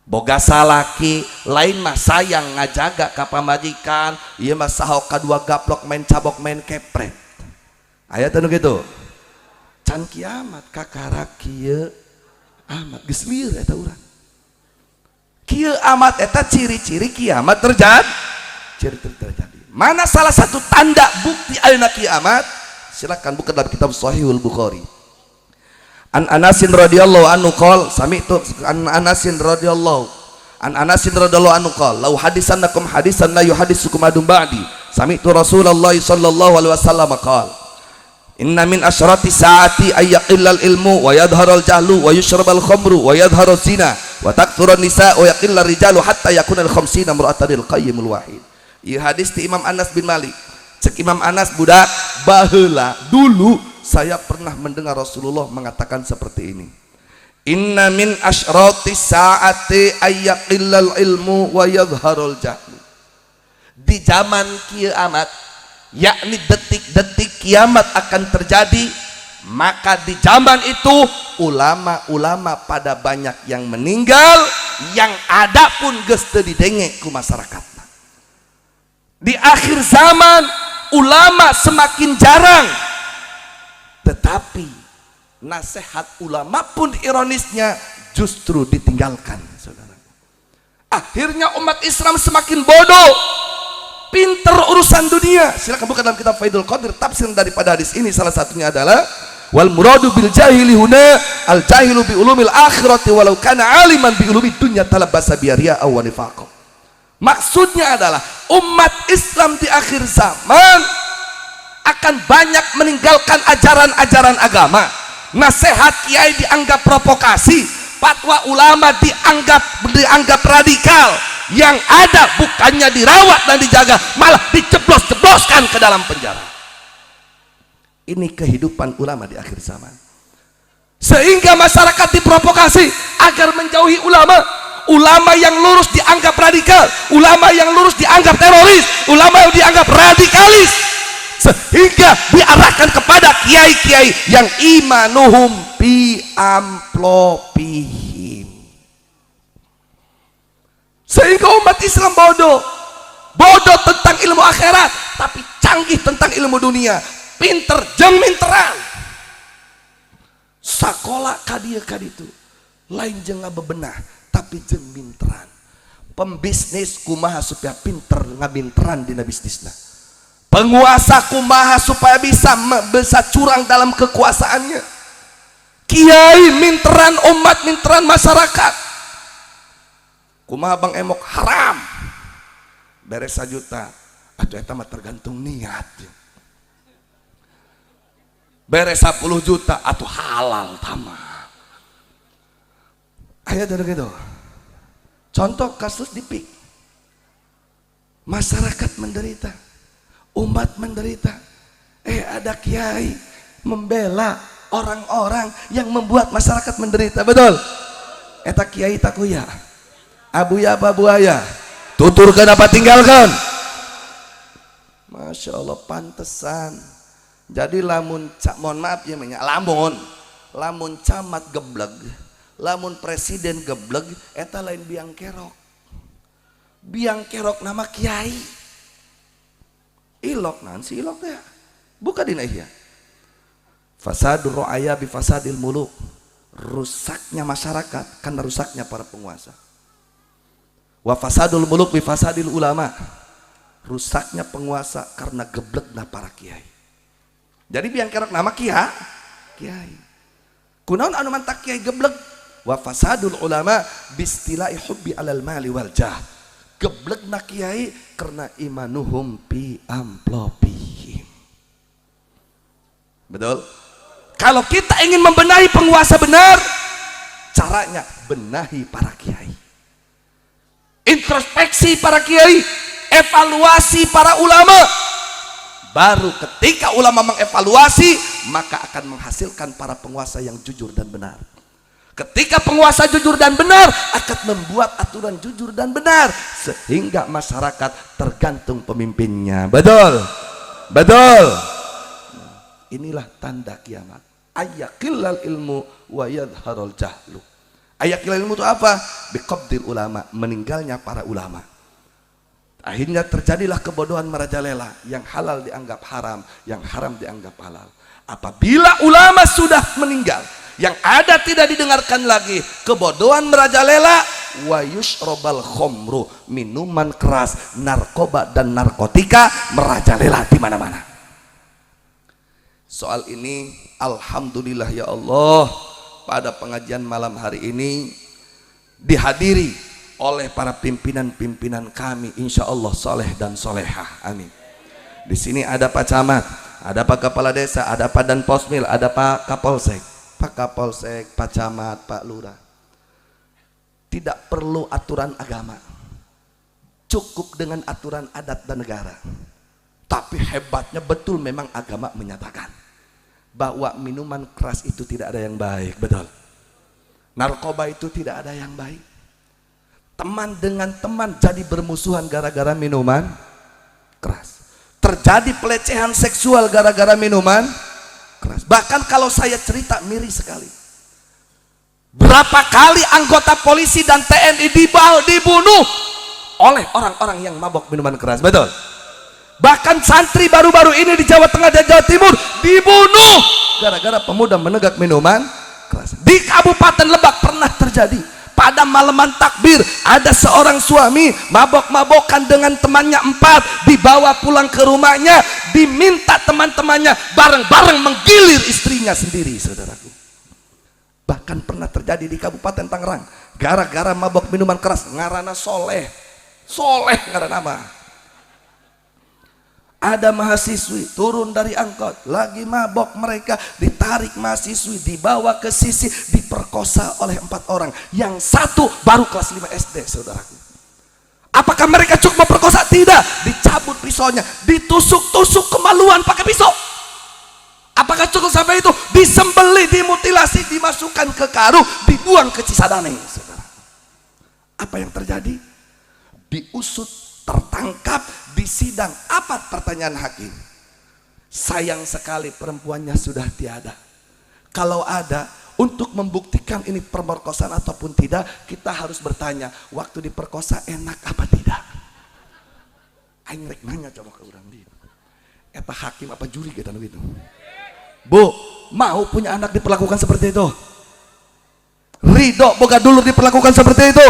boga salaki lain mah sayang ngajaga ka pamajikan ieu mah saho kadua gaplok main cabok main kepret aya teh nu kitu can kiamat kakarak kieu amat geus lieur eta urang kieu amat eta ciri-ciri kiamat terjadi mana salah satu tanda bukti ayeuna kiamat silakan buka dalam kitab Sahihul Bukhari an Anasin radhiyallahu anhu qol sami'tu an Anasin radhiyallahu anhu qol lau hadisannakum hadisan la yuhadisukum adum ba'di sami'tu Rasulullah sallallahu alaihi wasallam qol inna min asyrati saati ayyaqillal ilmu wa yadharul jahlu wa yushrabal khamru wa yadharul zina wa takthurun nisa wa yaqillar rijalu hatta yakunal khamsina imra'atanil qayyimul wahid. Ieu hadis ti Imam Anas bin Malik. Cek Imam Anas budak baheula dulu saya pernah mendengar Rasulullah mengatakan seperti ini. Inna min asyrati saati ayyaqillal ilmu wa yadharul jahlu. Di zaman kiamat yakni detik-detik kiamat akan terjadi maka di zaman itu ulama-ulama pada banyak yang meninggal yang ada pun geus teu didenge ku masyarakat. Di akhir zaman ulama semakin jarang tetapi nasihat ulama pun ironisnya justru ditinggalkan saudara. Akhirnya umat Islam semakin bodoh pinter urusan dunia. Silakan buka dalam kitab Faidul Qadir tafsir daripada hadis ini salah satunya adalah wal muradu bil jahili huna al jahilu bi ulumil akhirati walau kana aliman bi ulumid dunya talabbasa bi riya aw nifaq. Maksudnya adalah umat Islam di akhir zaman akan banyak meninggalkan ajaran-ajaran agama. Nasihat kiai dianggap provokasi, fatwa ulama dianggap radikal. Yang ada bukannya dirawat dan dijaga, malah diceplos-ceploskan ke dalam penjara. Ini kehidupan ulama di akhir zaman. Sehingga masyarakat diprovokasi agar menjauhi ulama. Ulama yang lurus dianggap radikal, ulama yang lurus dianggap teroris, ulama yang dianggap radikalis, sehingga diarahkan kepada kiai-kiai yang imanuhum bi amplopihim. Sehingga umat Islam bodoh bodoh tentang ilmu akhirat, tapi canggih tentang ilmu dunia, pinter jeung minteran. Sakola kadieu kaditu lain jeung ngabebenah, tapi jeung minteran. Pembisnis kumaha supaya pinter ngabinteran dina bisnisna. Penguasa kumaha supaya bisa curang dalam kekuasaannya. Kiai minteran umat, minteran masyarakat. Kumaha Bang Emok haram. Beres 1 juta, atuh eta mah tergantung niat. Beres 10 juta, atuh halal tamah. Aya teh gitu. Contoh kasus di PIK. Masyarakat menderita, umat menderita. Ada kiai membela orang-orang yang membuat masyarakat menderita. Betul? Eta kiai takuya. Abuya apa buaya? Tuturkan apa tinggalkan? Masya Allah, pantesan. Jadi lamun, mohon maaf ya, lamun camat gebleg, lamun presiden gebleg, eta lain biang kerok. Biang kerok nama kiai. Ilok nanti ilok ya. Buka dina ihya. Fasadur ro'aya bi fasadil muluk. Rusaknya masyarakat karena rusaknya para penguasa. Wa fasadul muluk bi fasadil ulama. Rusaknya penguasa karena geblegna para kiai. Jadi biang kerok nama kiai. Kunaon anu mantak kiai gebleg? Wa fasadul ulama bistilai hubbi alal mali wal jah. Geblegna kiai karena imanuhum fi amplopihim. Betul? Kalau kita ingin membenahi penguasa benar, caranya benahi para kiai. Introspeksi para kiai, evaluasi para ulama. Baru ketika ulama mengevaluasi, maka akan menghasilkan para penguasa yang jujur dan benar. Ketika penguasa jujur dan benar, akan membuat aturan jujur dan benar, sehingga masyarakat tergantung pemimpinnya. Betul? Betul? Inilah tanda kiamat. Ayakilal ilmu wa yadharul jahlu. Ayakilal ilmu itu apa? Biqabdil ulama, meninggalnya para ulama. Akhirnya terjadilah kebodohan merajalela, yang halal dianggap haram, yang haram dianggap halal. Apabila ulama sudah meninggal, yang ada tidak didengarkan lagi, kebodohan merajalela, wa yushrabal khomru, minuman keras, narkoba dan narkotika merajalela di mana-mana. Soal ini alhamdulillah ya Allah, pada pengajian malam hari ini dihadiri oleh para pimpinan-pimpinan kami, insya Allah soleh dan solehah, amin. Di sini ada Pak Camat, ada Pak Kepala Desa, ada Pak Dan Posmil, ada Pak Kapolsek, Pak Camat, Pak Lurah. Tidak perlu aturan agama, cukup dengan aturan adat dan negara. Tapi hebatnya betul memang agama menyatakan bahwa minuman keras itu tidak ada yang baik, betul. Narkoba itu tidak ada yang baik. Teman dengan teman jadi bermusuhan gara-gara minuman keras. Terjadi pelecehan seksual gara-gara minuman keras. Bahkan kalau saya cerita miris sekali. Berapa kali anggota polisi dan TNI dibunuh oleh orang-orang yang mabok minuman keras, betul. Bahkan santri baru-baru ini di Jawa Tengah dan Jawa Timur dibunuh gara-gara pemuda menegak minuman keras. Di Kabupaten Lebak pernah terjadi. Pada malaman takbir ada seorang suami mabok-mabokan dengan temannya 4, dibawa pulang ke rumahnya, diminta teman-temannya bareng-bareng menggilir istrinya sendiri, saudaraku. Bahkan pernah terjadi di Kabupaten Tangerang gara-gara mabok minuman keras, ngarana Soleh ngarana mah. Ada mahasiswi turun dari angkot, lagi mabok, mereka ditarik mahasiswi, dibawa ke sisi, diperkosa oleh 4 orang. Yang 1 baru kelas 5 SD, saudaraku. Apakah mereka cukup memperkosa? Tidak. Dicabut pisaunya, ditusuk-tusuk kemaluan pakai pisau. Apakah cukup sampai itu? Disembelih, dimutilasi, dimasukkan ke karung, dibuang ke Cisadane, saudara. Apa yang terjadi? Diusut, tertangkap, disidang. Apa pertanyaan hakim? Sayang sekali perempuannya sudah tiada. Kalau ada, untuk membuktikan ini pemerkosaan ataupun tidak, kita harus bertanya, waktu diperkosa enak apa tidak? Aing rek nanya coba ke urang dia. Eta hakim apa juri kita gitu. Bu, mau punya anak diperlakukan seperti itu? Ridho boga dulur diperlakukan seperti itu?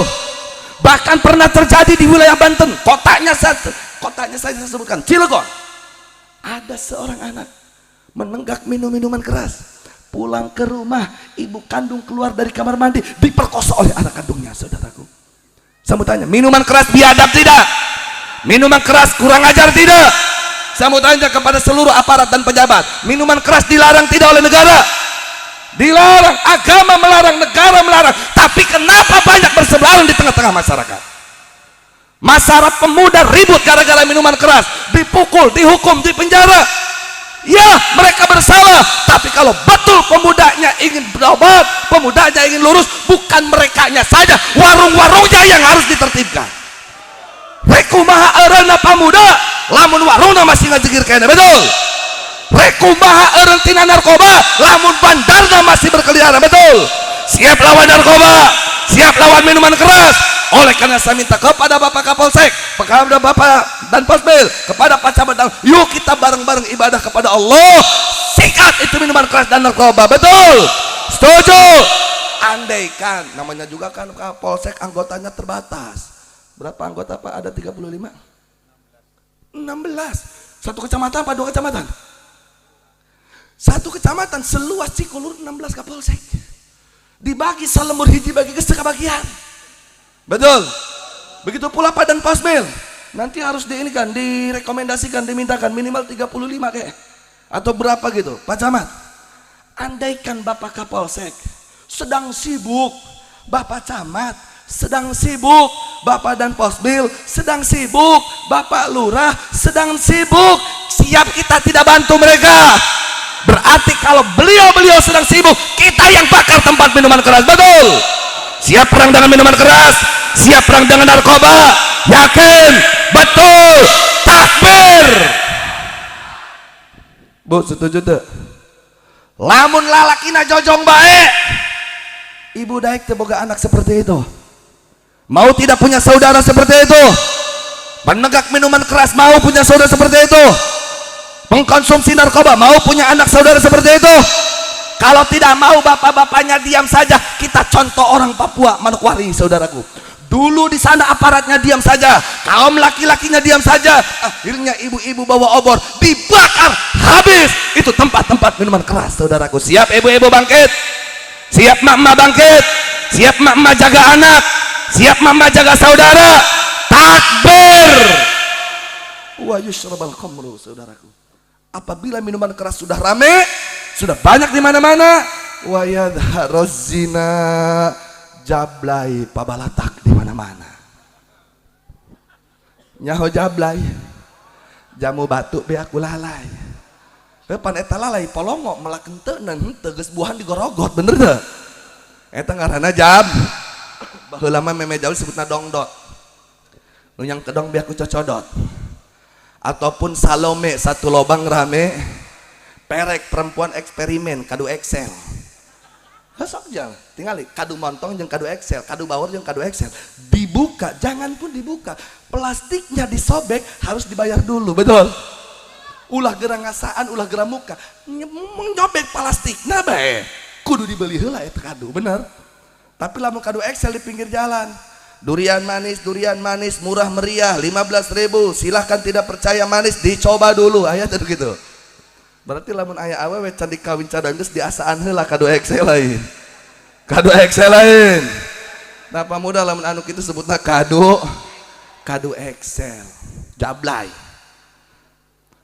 Bahkan pernah terjadi di wilayah Banten, kotanya saya sebutkan, Cilegon. Ada seorang anak menenggak minuman keras, pulang ke rumah, ibu kandung keluar dari kamar mandi, diperkosa oleh anak kandungnya, saudaraku. Saya mau tanya, minuman keras biadab tidak? Minuman keras kurang ajar tidak? Saya mau tanya kepada seluruh aparat dan pejabat, minuman keras dilarang tidak oleh negara? Dilarang, agama melarang, negara melarang. Tapi kenapa banyak bersebaran di tengah-tengah masyarakat? Masyarakat pemuda ribut gara-gara minuman keras, dipukul, dihukum, dipenjara. Ya, mereka bersalah. Tapi kalau betul pemudanya ingin berobat, pemudanya ingin lurus, bukan merekanya saja, warung-warungnya yang harus ditertibkan. Rekumaha arana pamuda, lamun warungna masih ngajegir kene, betul? Rekumaha eureun tina narkoba, lamun bandarna masih berkeliaran, betul? Siap lawan narkoba, siap lawan minuman keras. Oleh karena saya minta kepada Bapak Kapolsek, kepada Bapak dan Posbil, kepada Pak Camat, yuk kita bareng-bareng ibadah kepada Allah. Sikat itu minuman keras dan narkoba, betul? Setuju? Andaikan, namanya juga kan Kapolsek anggotanya terbatas. Berapa anggota Pak? Ada 35? 16. Satu kecamatan apa 2 kecamatan? Satu kecamatan seluas Cikulur 16 Kapolsek. Dibagi salemur hiji bagi ke sekabagian. Betul. Begitu pula Pak dan Posmil. Nanti harus direkomendasikan, dimintakan minimal 35 kayak. Atau berapa gitu, Pak Camat. Andaikan Bapak Kapolsek sedang sibuk, Bapak Camat sedang sibuk, Bapak dan Posbil sedang sibuk, Bapak Lurah sedang sibuk, siap kita tidak bantu mereka. Berarti kalau beliau sedang sibuk, kita yang bakar tempat minuman keras, betul? Siap perang dengan minuman keras, siap perang dengan narkoba, yakin, betul, takbir. Bu, setuju tuh? Lamun lalakina jojong baik, ibu daek teboga anak seperti itu. Mau tidak punya saudara seperti itu? Penegak minuman keras mau punya saudara seperti itu? Pengkonsumsi narkoba mau punya anak saudara seperti itu? Kalau tidak mau bapak-bapaknya diam saja. Kita contoh orang Papua, Manokwari, saudaraku. Dulu di sana aparatnya diam saja, kaum laki-lakinya diam saja. Akhirnya ibu-ibu bawa obor, dibakar habis. Itu tempat-tempat minuman keras, saudaraku. Siap ibu-ibu bangkit? Siap mak-mak bangkit? Siap mak-mak jaga anak? Siap mak-mak jaga saudara? Takbir. Wa yushrabal khamru, saudaraku. Apabila minuman keras sudah rame, sudah banyak di mana-mana, wa yadharuz zina, jablay pabalatak di mana-mana. Nyaho jablay, jamu batu be aku lalai. Pan eta lalai polongo melakeun teunan henteu geus buahan digorogot, bener teu? Eta ngaranna jab. Baheula mah meme jaul disebutna dongdot. Nu yang kedong be aku cocodot. Ataupun Salome satu lobang rame, perek perempuan eksperimen kadu Excel. Sok jang, tinggali kadu montong jeung kadu Excel, kadu bawor jeung kadu Excel. Dibuka, jangan pun dibuka. Plastiknya disobek harus dibayar dulu, betul? Ulah gerang ngasaan, ulah gerang muka. Nyobek plastikna bae. Kudu dibeli heula eta kadu, bener? Tapi lamun kadu Excel di pinggir jalan. Durian manis, murah meriah, 15.000. Silahkan tidak percaya manis, dicoba dulu. Ayat gitu. Berarti lamun aya awewe can dikawin cadang geus diasaan heula kado Excel lain. Kado Excel lain. Nah pamuda lamun anu kitu sebutna kado Excel. Jablay.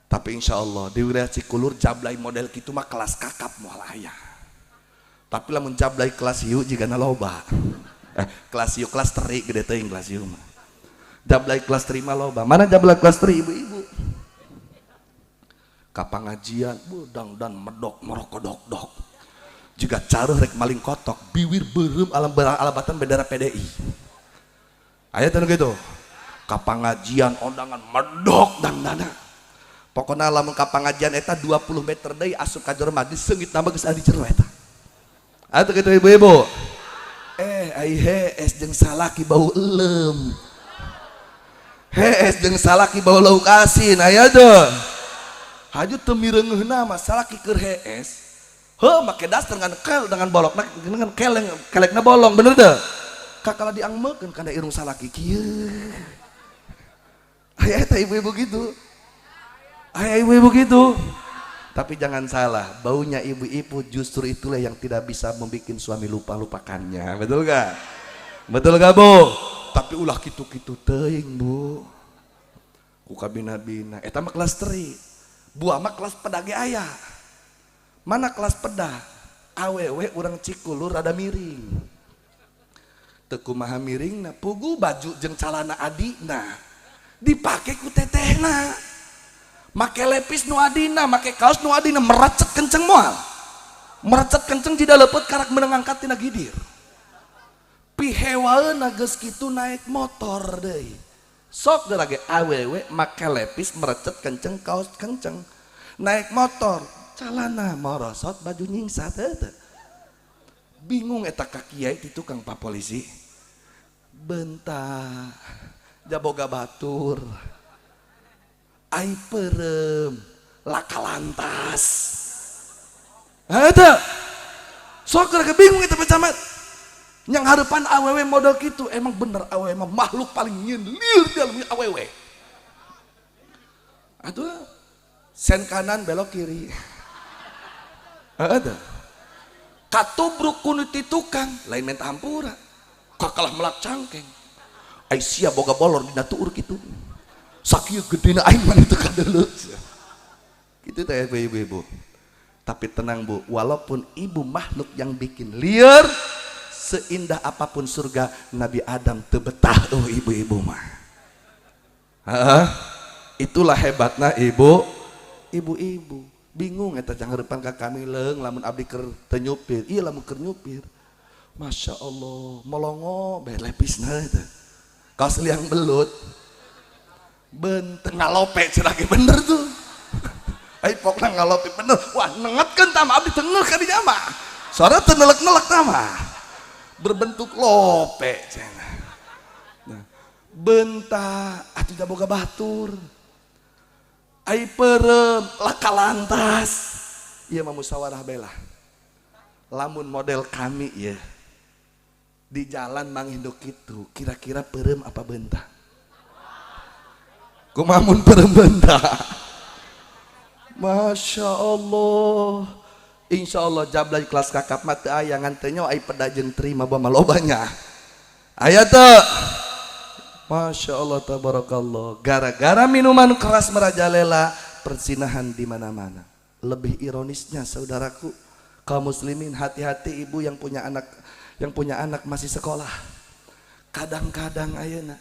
Tapi insyaallah di wilayah Cikulur jablay model kitu mah kelas kakap moal aya. Tapi lamun jablay kelas hiu jigana loba. Kelas yuk kelas teri gede teuing kelas yuk mah. Jablay kelas 3 mah loba. Mana jablay kelas 3 ibu-ibu? Ka pangajian budang dan medok merokodok-dok. Juga caruh rek maling kotok, biwir beureum alabatan bendera PDI. Aya teh gitu. Ka pangajian ondangan medok dangdana. Pokona lamun ka pangajian eta 20 meter deui asup ka jero maghrib seungit nambah geus adi jero eta. Atuh kitu ibu-ibu. Aihe es jeung salaki bau elem. hees jeung salaki bawa lauk asin aya deh. Haju teu mireungeunna mah salaki keur hees. Heuh make daster dengan bolokna dengan kelekna bolong bener deh. Kakala diangmeukeun kana irung salaki kieu. Aya eta ibu-ibu gitu. Aya ibu-ibu gitu. Tapi jangan salah, baunya ibu-ibu justru itulah yang tidak bisa membuat suami lupa-lupakannya. Betul gak? Betul gak, Bu? Tapi ulah kitu-kitu teuing, Bu. Ku kabina-bina eta mah kelas 3. Buah mah kelas peda ge aya. Mana kelas peda? Awewe urang Cikulur rada miring. Teu kumaha miringna, pugu baju jeung calana adina dipake ku tetehna. Make lepis nu adina, make kaos nu adina merecet kenceng moal. Merecet kenceng jida lepet karak meneng angkat tina gidir. Pihewaeuna geus kitu naik motor deui. Sok deui lagi awewe make lepis merecet kenceng kaos kenceng. Naik motor, calana morosot baju nyingsat teu. Bingung eta ka kiai ti tukang Pak Polisi. Bentah jaboga batur. Ai perem laka lantas. Ada sok rek bingung eta pecamat. Yang harapan awewe model gitu emang bener awewe mah makhluk paling nyinlir dalam awewe. Atuh sen kanan belok kiri. Ada katubruk ku ti tukang lain minta hampura. Kakalah melak cangkeng. Ai sia boga bolor dina tuur kitu. Sakieu gedena aing mah itu kadeuleu. Gitu teh ibu-ibu. Tapi tenang Bu, walaupun ibu makhluk yang bikin liar, seindah apapun surga Nabi Adam teu betah ibu-ibu mah. Itulah hebatna ibu-ibu. Bingung eta jangeurepan ka kami leung lamun abdi keur teu nyupir. Ieu lamun keur nyupir. Masya Allah, molongo bae lepisna eta. Kaos liang belut. Benteng ngalope cenah ge bener tuh. Ai pokna ngalope bener. Wah, nengetkeun tah abdi teu ngeuh ka dinya mah. Soalna teu nelek-nelek tah mah. Berbentuk lope cenah. Nah, bentah atuh jaboga batur. Ai perem laka lantas. Ieu mah musyawarah belah. Lamun model kami ya. Di jalan manginduk kitu, kira-kira perem apa bentah? Kumamun perembentah. Masya Allah. Insya Allah jablay kelas kakap mati ayah ngantenyo ay pedajeng terima bama lobanya. Ayat tuh. Masya Allah tabarakallah. Gara-gara minuman keras merajalela, perzinahan di mana-mana. Lebih ironisnya saudaraku, kaum muslimin, hati-hati ibu yang punya anak masih sekolah. Kadang-kadang ayeuna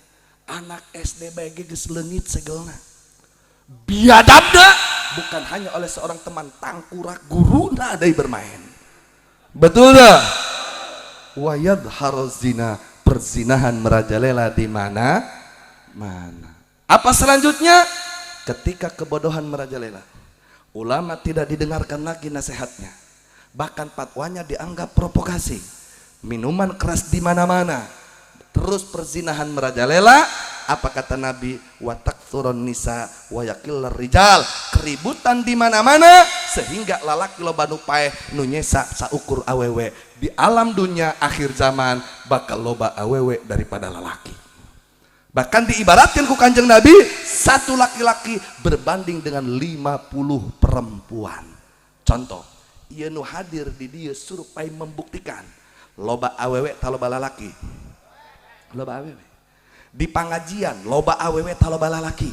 anak SD BG geus leungit segelna. Biadabna bukan hanya oleh seorang teman tangkurak guruna deui bermain. Betul dah? Wa yadharu zina, perzinahan merajalela di mana-mana. Apa selanjutnya? Ketika kebodohan merajalela, ulama tidak didengarkan lagi nasihatnya. Bahkan fatwanya dianggap provokasi. Minuman keras di mana-mana. Terus perzinahan merajalela, apa kata Nabi? Wa takthurun nisa wa yaqillar rijal. Keributan di mana-mana sehingga lalaki loba nu paeh nu nyesa saukur awewe. Di alam dunia akhir zaman bakal loba awewe daripada lalaki. Bahkan diibaratkan ku Kanjeng Nabi, satu laki-laki berbanding dengan 50 perempuan. Contoh, ieu nu hadir di dieu surupay membuktikan loba awewe taloba lalaki. Loba awewe di pangajian loba awewe taloba lalaki.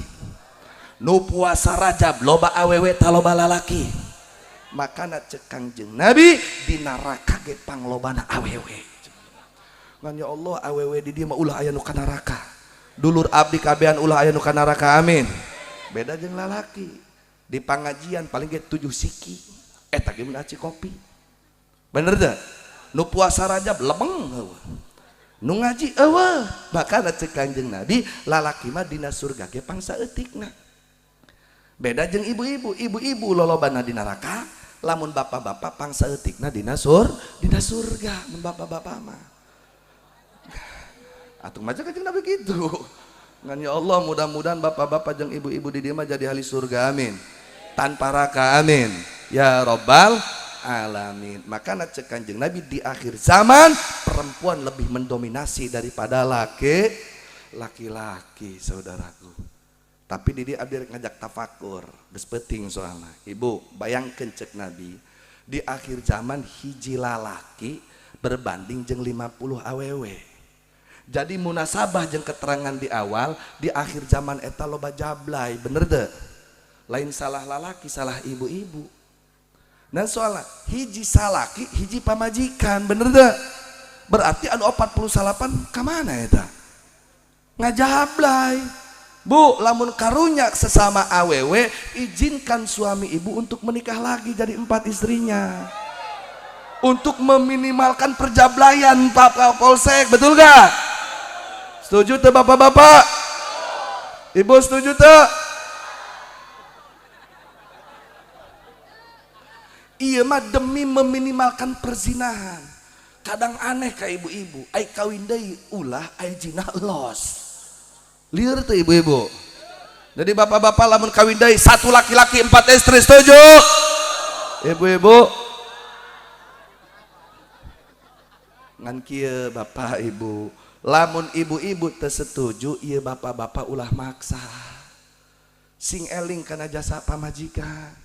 Nu puasa Rajab loba awewe taloba lalaki. Makana cek Kangjeng Nabi di neraka ge panglobana awewe. Ngan ya Allah awewe di dieu mah ulah aya nu ka neraka. Dulur abdi kabehan ulah aya nu ka neraka amin. Beda jeung lalaki. Di pangajian paling ge 7 siki. Eta ge mun aci kopi. Bener teh? Nu puasa Rajab lebeng heueuh. Nu ngaji eueuh. Bakal cek Kanjeng Nabi lalaki mah dina surga ge pangsa eutikna. Beda jeung ibu-ibu, ibu-ibu lolobana di neraka, lamun bapak-bapak pangsa eutikna dina surga, mun bapak-bapak mah. Atuh maca Kanjeng Nabi gitu. Ngan ya Allah mudah-mudahan bapak-bapak jeung ibu-ibu di dieu mah jadi ahli surga amin. Tanpa raka amin. Ya Rabbal alamin. Makanya cek Kanjeng Nabi di akhir zaman perempuan lebih mendominasi daripada laki-laki saudaraku. Tapi didi abdi ngajak tafakur geus penting soalna. Ibu bayangkeun cek Nabi di akhir zaman hiji lalaki berbanding jeung 50 awewe. Jadi munasabah jeung keterangan di awal di akhir zaman eta loba jablay bener deh. Lain salah lalaki salah ibu-ibu. Dan soalnya hiji salaki hiji pamajikan bener deh. Berarti anu 48 kamana eta? Ngajablay. Bu, lamun karunya sesama awewe izinkan suami ibu untuk menikah lagi jadi 4 istrinya. Untuk meminimalkan perjablayan Pak Kapolsek, betul gak? Setuju tuh bapak-bapak? Ibu setuju tuh? Iya mah demi meminimalkan perzinahan. Kadang aneh ka ibu-ibu, ai kawin deui ulah ai zina los. Lieur tuh ibu-ibu. Jadi bapak-bapak lamun kawin deui 1 laki-laki 4 istri setuju? Ibu-ibu ngan kieu bapak ibu. Lamun ibu-ibu teu setuju ieu bapak-bapak ulah maksa. Sing eling kana jasa pamajikan.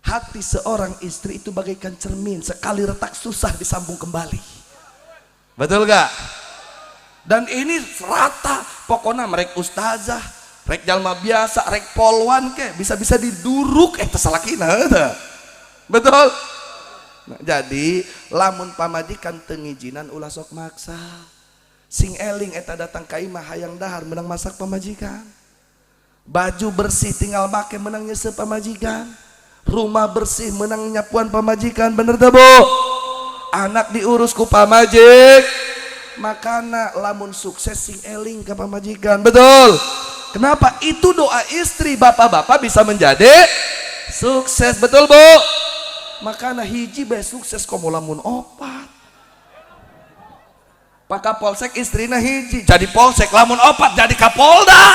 Hati seorang istri itu bagaikan cermin, sekali retak susah disambung kembali. Betul gak? Dan ini rata, pokoknya merek ustazah, rek jalma biasa, rek polwan ke, bisa-bisa diduruk tersalakina. Betul? Nah, jadi lamun pamajikan tengijinan ulah sok maksa. Sing eling eta datang ka imah hayang dahar menang masak pamajikan. Baju bersih tinggal make menang nyesep pamajikan. Rumah bersih menang nyapuan pamajikan, bener teh Bu? Anak diurus ku pamajik. Makana lamun sukses sing eling ke pamajikan, betul? Kenapa? Itu doa istri bapak-bapak bisa menjadi sukses, betul Bu? Makana hiji bae sukses komo lamun 4. Pak Kapolsek istrina hiji jadi polsek, lamun 4 jadi kapolda.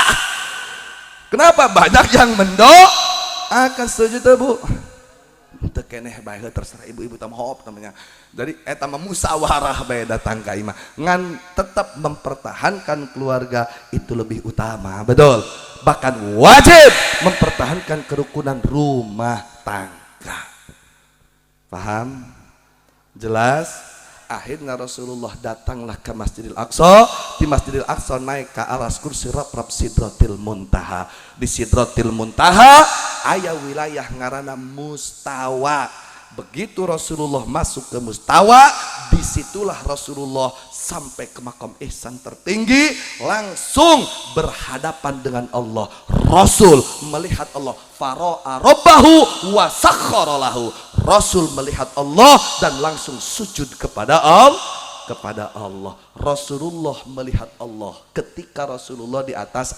Kenapa? Banyak yang akan setuju tuh Bu? Teu keneh bae terserah ibu-ibu tam hop namanya. Jadi eta mah musyawarah bae datang ka imah. Ngan tetap mempertahankan keluarga itu lebih utama, betul? Bahkan wajib mempertahankan kerukunan rumah tangga. Paham? Jelas? Akhirnya Rasulullah datanglah ke Masjidil Aqsa. Di Masjidil Aqsa naik ke aras kursi rab Sidratil Muntaha. Di Sidratil Muntaha aya wilayah ngaranna Mustawa. Begitu Rasulullah masuk ke Mustawa, disitulah Rasulullah sampai ke makam ihsan tertinggi, langsung berhadapan dengan Allah. Rasul melihat Allah, fara'a rabbahu wa sakhkhara lahu. Rasul melihat Allah dan langsung sujud kepada Allah. Rasulullah melihat Allah ketika Rasulullah di atas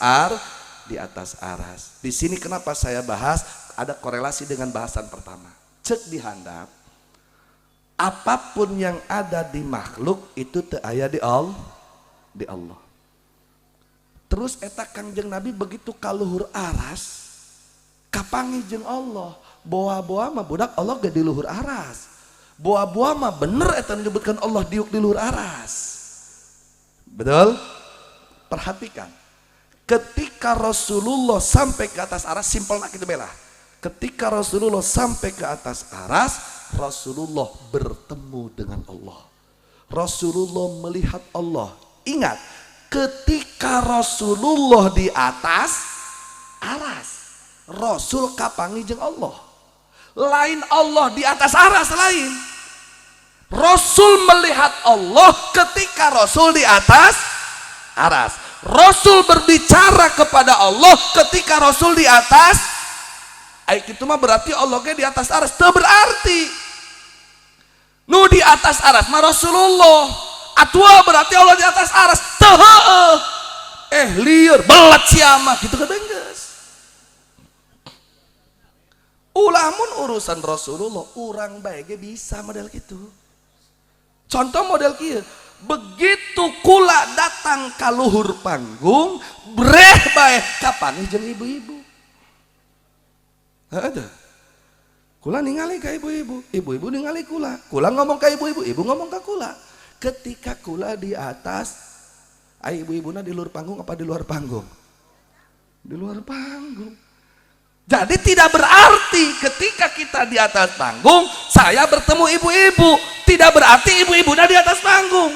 aras. Di sini kenapa saya bahas ada korelasi dengan bahasan pertama. Cek di handap, apapun yang ada di makhluk itu teu aya di Allah. Terus eta Kangjeng Nabi begitu kaluhur aras, kapangi jeung Allah. Boa-boa mah budak Allah gak di luhur aras. Boa-boa mah bener eta menyebutkan Allah diuk di luhur aras. Betul? Perhatikan. Ketika Rasulullah sampai ke atas aras, simpel nak itu bela. Ketika Rasulullah sampai ke atas aras, Rasulullah bertemu dengan Allah. Rasulullah melihat Allah. Ingat, ketika Rasulullah di atas aras, Rasul kapangi jeung Allah. Lain Allah di atas aras lain. Rasul melihat Allah ketika Rasul di atas aras. Rasul berbicara kepada Allah ketika Rasul di atas. Itu mah berarti Allah di atas aras. Itu berarti nu di atas aras mah Rasulullah. Atua berarti Allah di atas aras. Lieur belat siama gitu kan bengges. Ulamun urusan Rasulullah, urang bae ge bisa model gitu. Contoh model kieu, begitu kula datang ka luhur panggung breh bae kapan jeung ibu-ibu. Ada kula ningali ka ibu-ibu, ibu-ibu ningali kula, kula ngomong ka ibu-ibu, ibu ngomong ka kula. Ketika kula di atas, ay ibu-ibuna di luar panggung apa di luar panggung? Di luar panggung. Jadi tidak berarti ketika kita di atas panggung saya bertemu ibu-ibu, tidak berarti ibu-ibunya di atas panggung.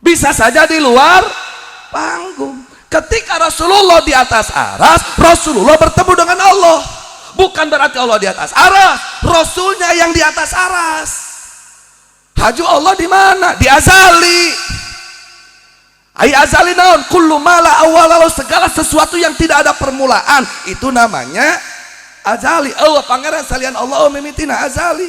Bisa saja di luar panggung. Ketika Rasulullah di atas aras, Rasulullah bertemu dengan Allah. Bukan berarti Allah di atas aras, Rasulnya yang di atas aras. Haju Allah di mana? Di azali. Ai azali naon? Kullu mala awalalu, segala sesuatu yang tidak ada permulaan itu namanya azali. Allah pangeran salian Allah mimitina azali.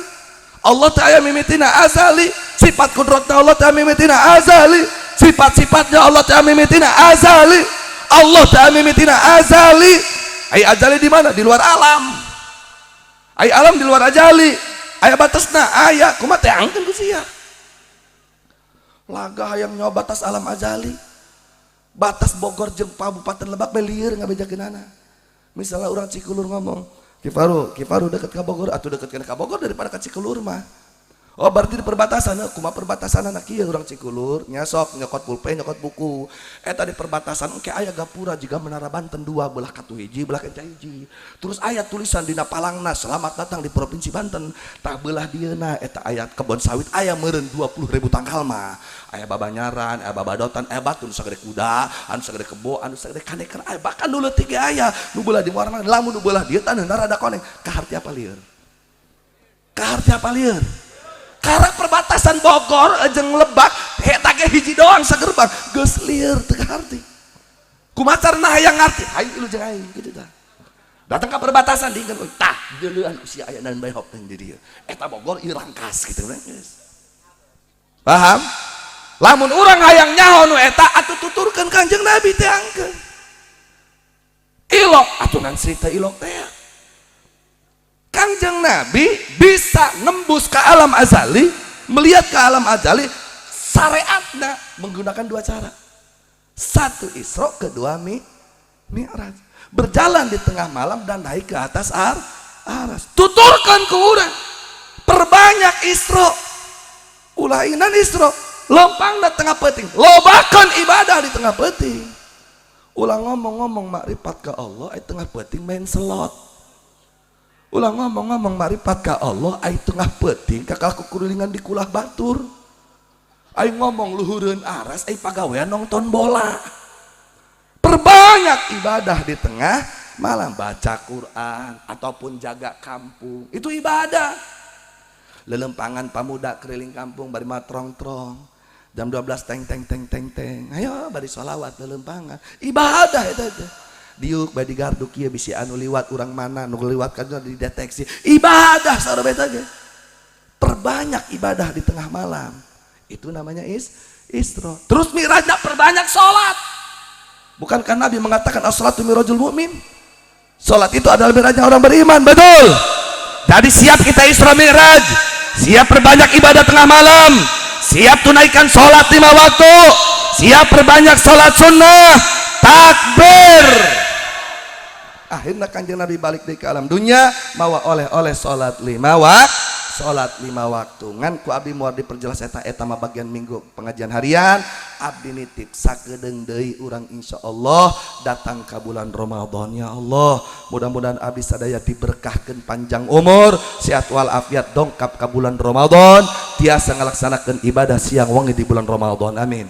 Allah ta'ala mimitina azali. Sifat kudratna Allah ta'ala mimitina azali. Sifat-sifatnya Allah ta'ala mimitina azali. Allah ta'ala mimitina azali. Ai azali di mana? Di luar alam. Ai alam di luar azali. Aya batasna aya kumaha teh angkeun ku sia. Laga hayang nyoba batas alam azali. Batas Bogor jeung Kabupaten Lebak belieur ngabejakeunana. Misalnya orang Cikulur ngomong, Kifaru deket ka Bogor atuh deket ka Bogor daripada ka Cikulur mah. Oh berarti di perbatasan, kumaha perbatasan anak kieu urang Cikulur nya sok nyokot pulpen nyokot buku. Eta di perbatasan engke aya gapura jiga Menara Banten 2 belah katu hiji belah kenca hiji. Terus aya tulisan dina palangna selamat datang di Provinsi Banten. Tah belah dieuna eta aya kebon sawit aya meureun 20.000 tangkal mah. Aya babanyaran, aya babadotan, aya batu nu sagede kuda, anu sagede kebo, anu sagede kaneker, aya bahkan nu leutik aya. Nu belah di warna lamun nu belah dieu tah neunna rada koneng. Kaharti apa lieur? Kaharti apa lieur? Karena perbatasan Bogor jeung Lebak eta ge hiji doang sagerbang geus lieur teu kaharti. Kumacarna hayang ngarti, hayu lu jeung aing kitu tah. Datang ka perbatasan diingkeun tah deuleuan ku sia aya naon bae hop teh di dieu. Eta Bogor ieu rangkas kitu geus. Paham? Lamun urang hayang nyaho nu eta atuh tuturkeun Kanjeng Nabi teh angkeun. Ilok atuh nan cerita ilok teh. Kanjeng Nabi bisa nembus ke alam azali, melihat ke alam azali, syariatnya menggunakan dua cara. Satu Isra, kedua Mi'raj. Berjalan di tengah malam dan naik ke atas aras. Tuturkan ke urang, perbanyak Isra. Ulainan Isra, lompang di tengah peting, lobakan ibadah di tengah peting. Ulang ngomong-ngomong makrifat ke Allah, di tengah peting main selot. Ulang ngomong-ngomong marifat ka Allah ai tengah peuting kakal kukurulingan di kulah batur. Ai ngomong luhureun aras ai pagawean nonton bola. Perbanyak ibadah di tengah malam, baca Quran ataupun jaga kampung. Itu ibadah. Lelempangan pamuda keliling kampung bari matrong-trong. Jam 12 teng teng teng teng teng. Ayo bari sholawat lelempangan. Ibadah eta teh. Diuk badi gardu kieu bisi anu liwat urang mana nu liwat kana dideteksi. Ibadah sarobeta ge. Perbanyak ibadah di tengah malam. Itu namanya Isra. Terus Mi'rajna perbanyak salat. Bukankah Nabi mengatakan as-salatu mirajul mu'min? Salat itu adalah mirajnya orang beriman, betul. Jadi siap kita Isra Mi'raj. Siap perbanyak ibadah tengah malam. Siap tunaikan salat 5 waktu. Siap perbanyak salat sunnah. Takbir. Akhirnya Kanjeng Nabi balik di ke alam dunia mawa oleh salat 5 waktu. Ngan ku abdi moal diperjelas eta mah bagian minggu pengajian harian. Abdi nitip sakedeung deui urang insyaallah datang ka bulan Ramadan ya Allah. Mudah-mudahan abdi sadaya diberkahkeun panjang umur, sehat wal afiat dongkap ka bulan Ramadan, tiasa ngalaksanakeun ibadah siang wengi di bulan Ramadan. Amin.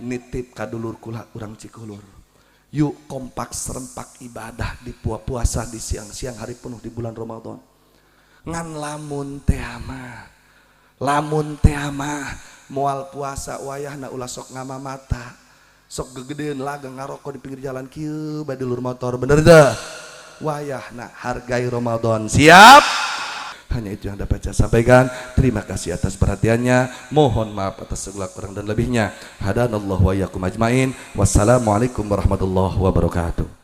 Nitip ka dulur kula urang Cikulur. Yuk kompak serempak ibadah di puasa di siang-siang hari penuh di bulan Ramadan. Ngan lamun teh moal puasa wayahna ulah sok ngamamata, sok gegedeun laga ngarokok di pinggir jalan kieu bade lur motor, bener teh? Wayahna hargai Ramadan. Siap? Hanya itu yang dapat saya sampaikan. Terima kasih atas perhatiannya. Mohon maaf atas segala kurang dan lebihnya. Hadanallahu wa iyyakum ajmain. Wassalamualaikum warahmatullahi wabarakatuh.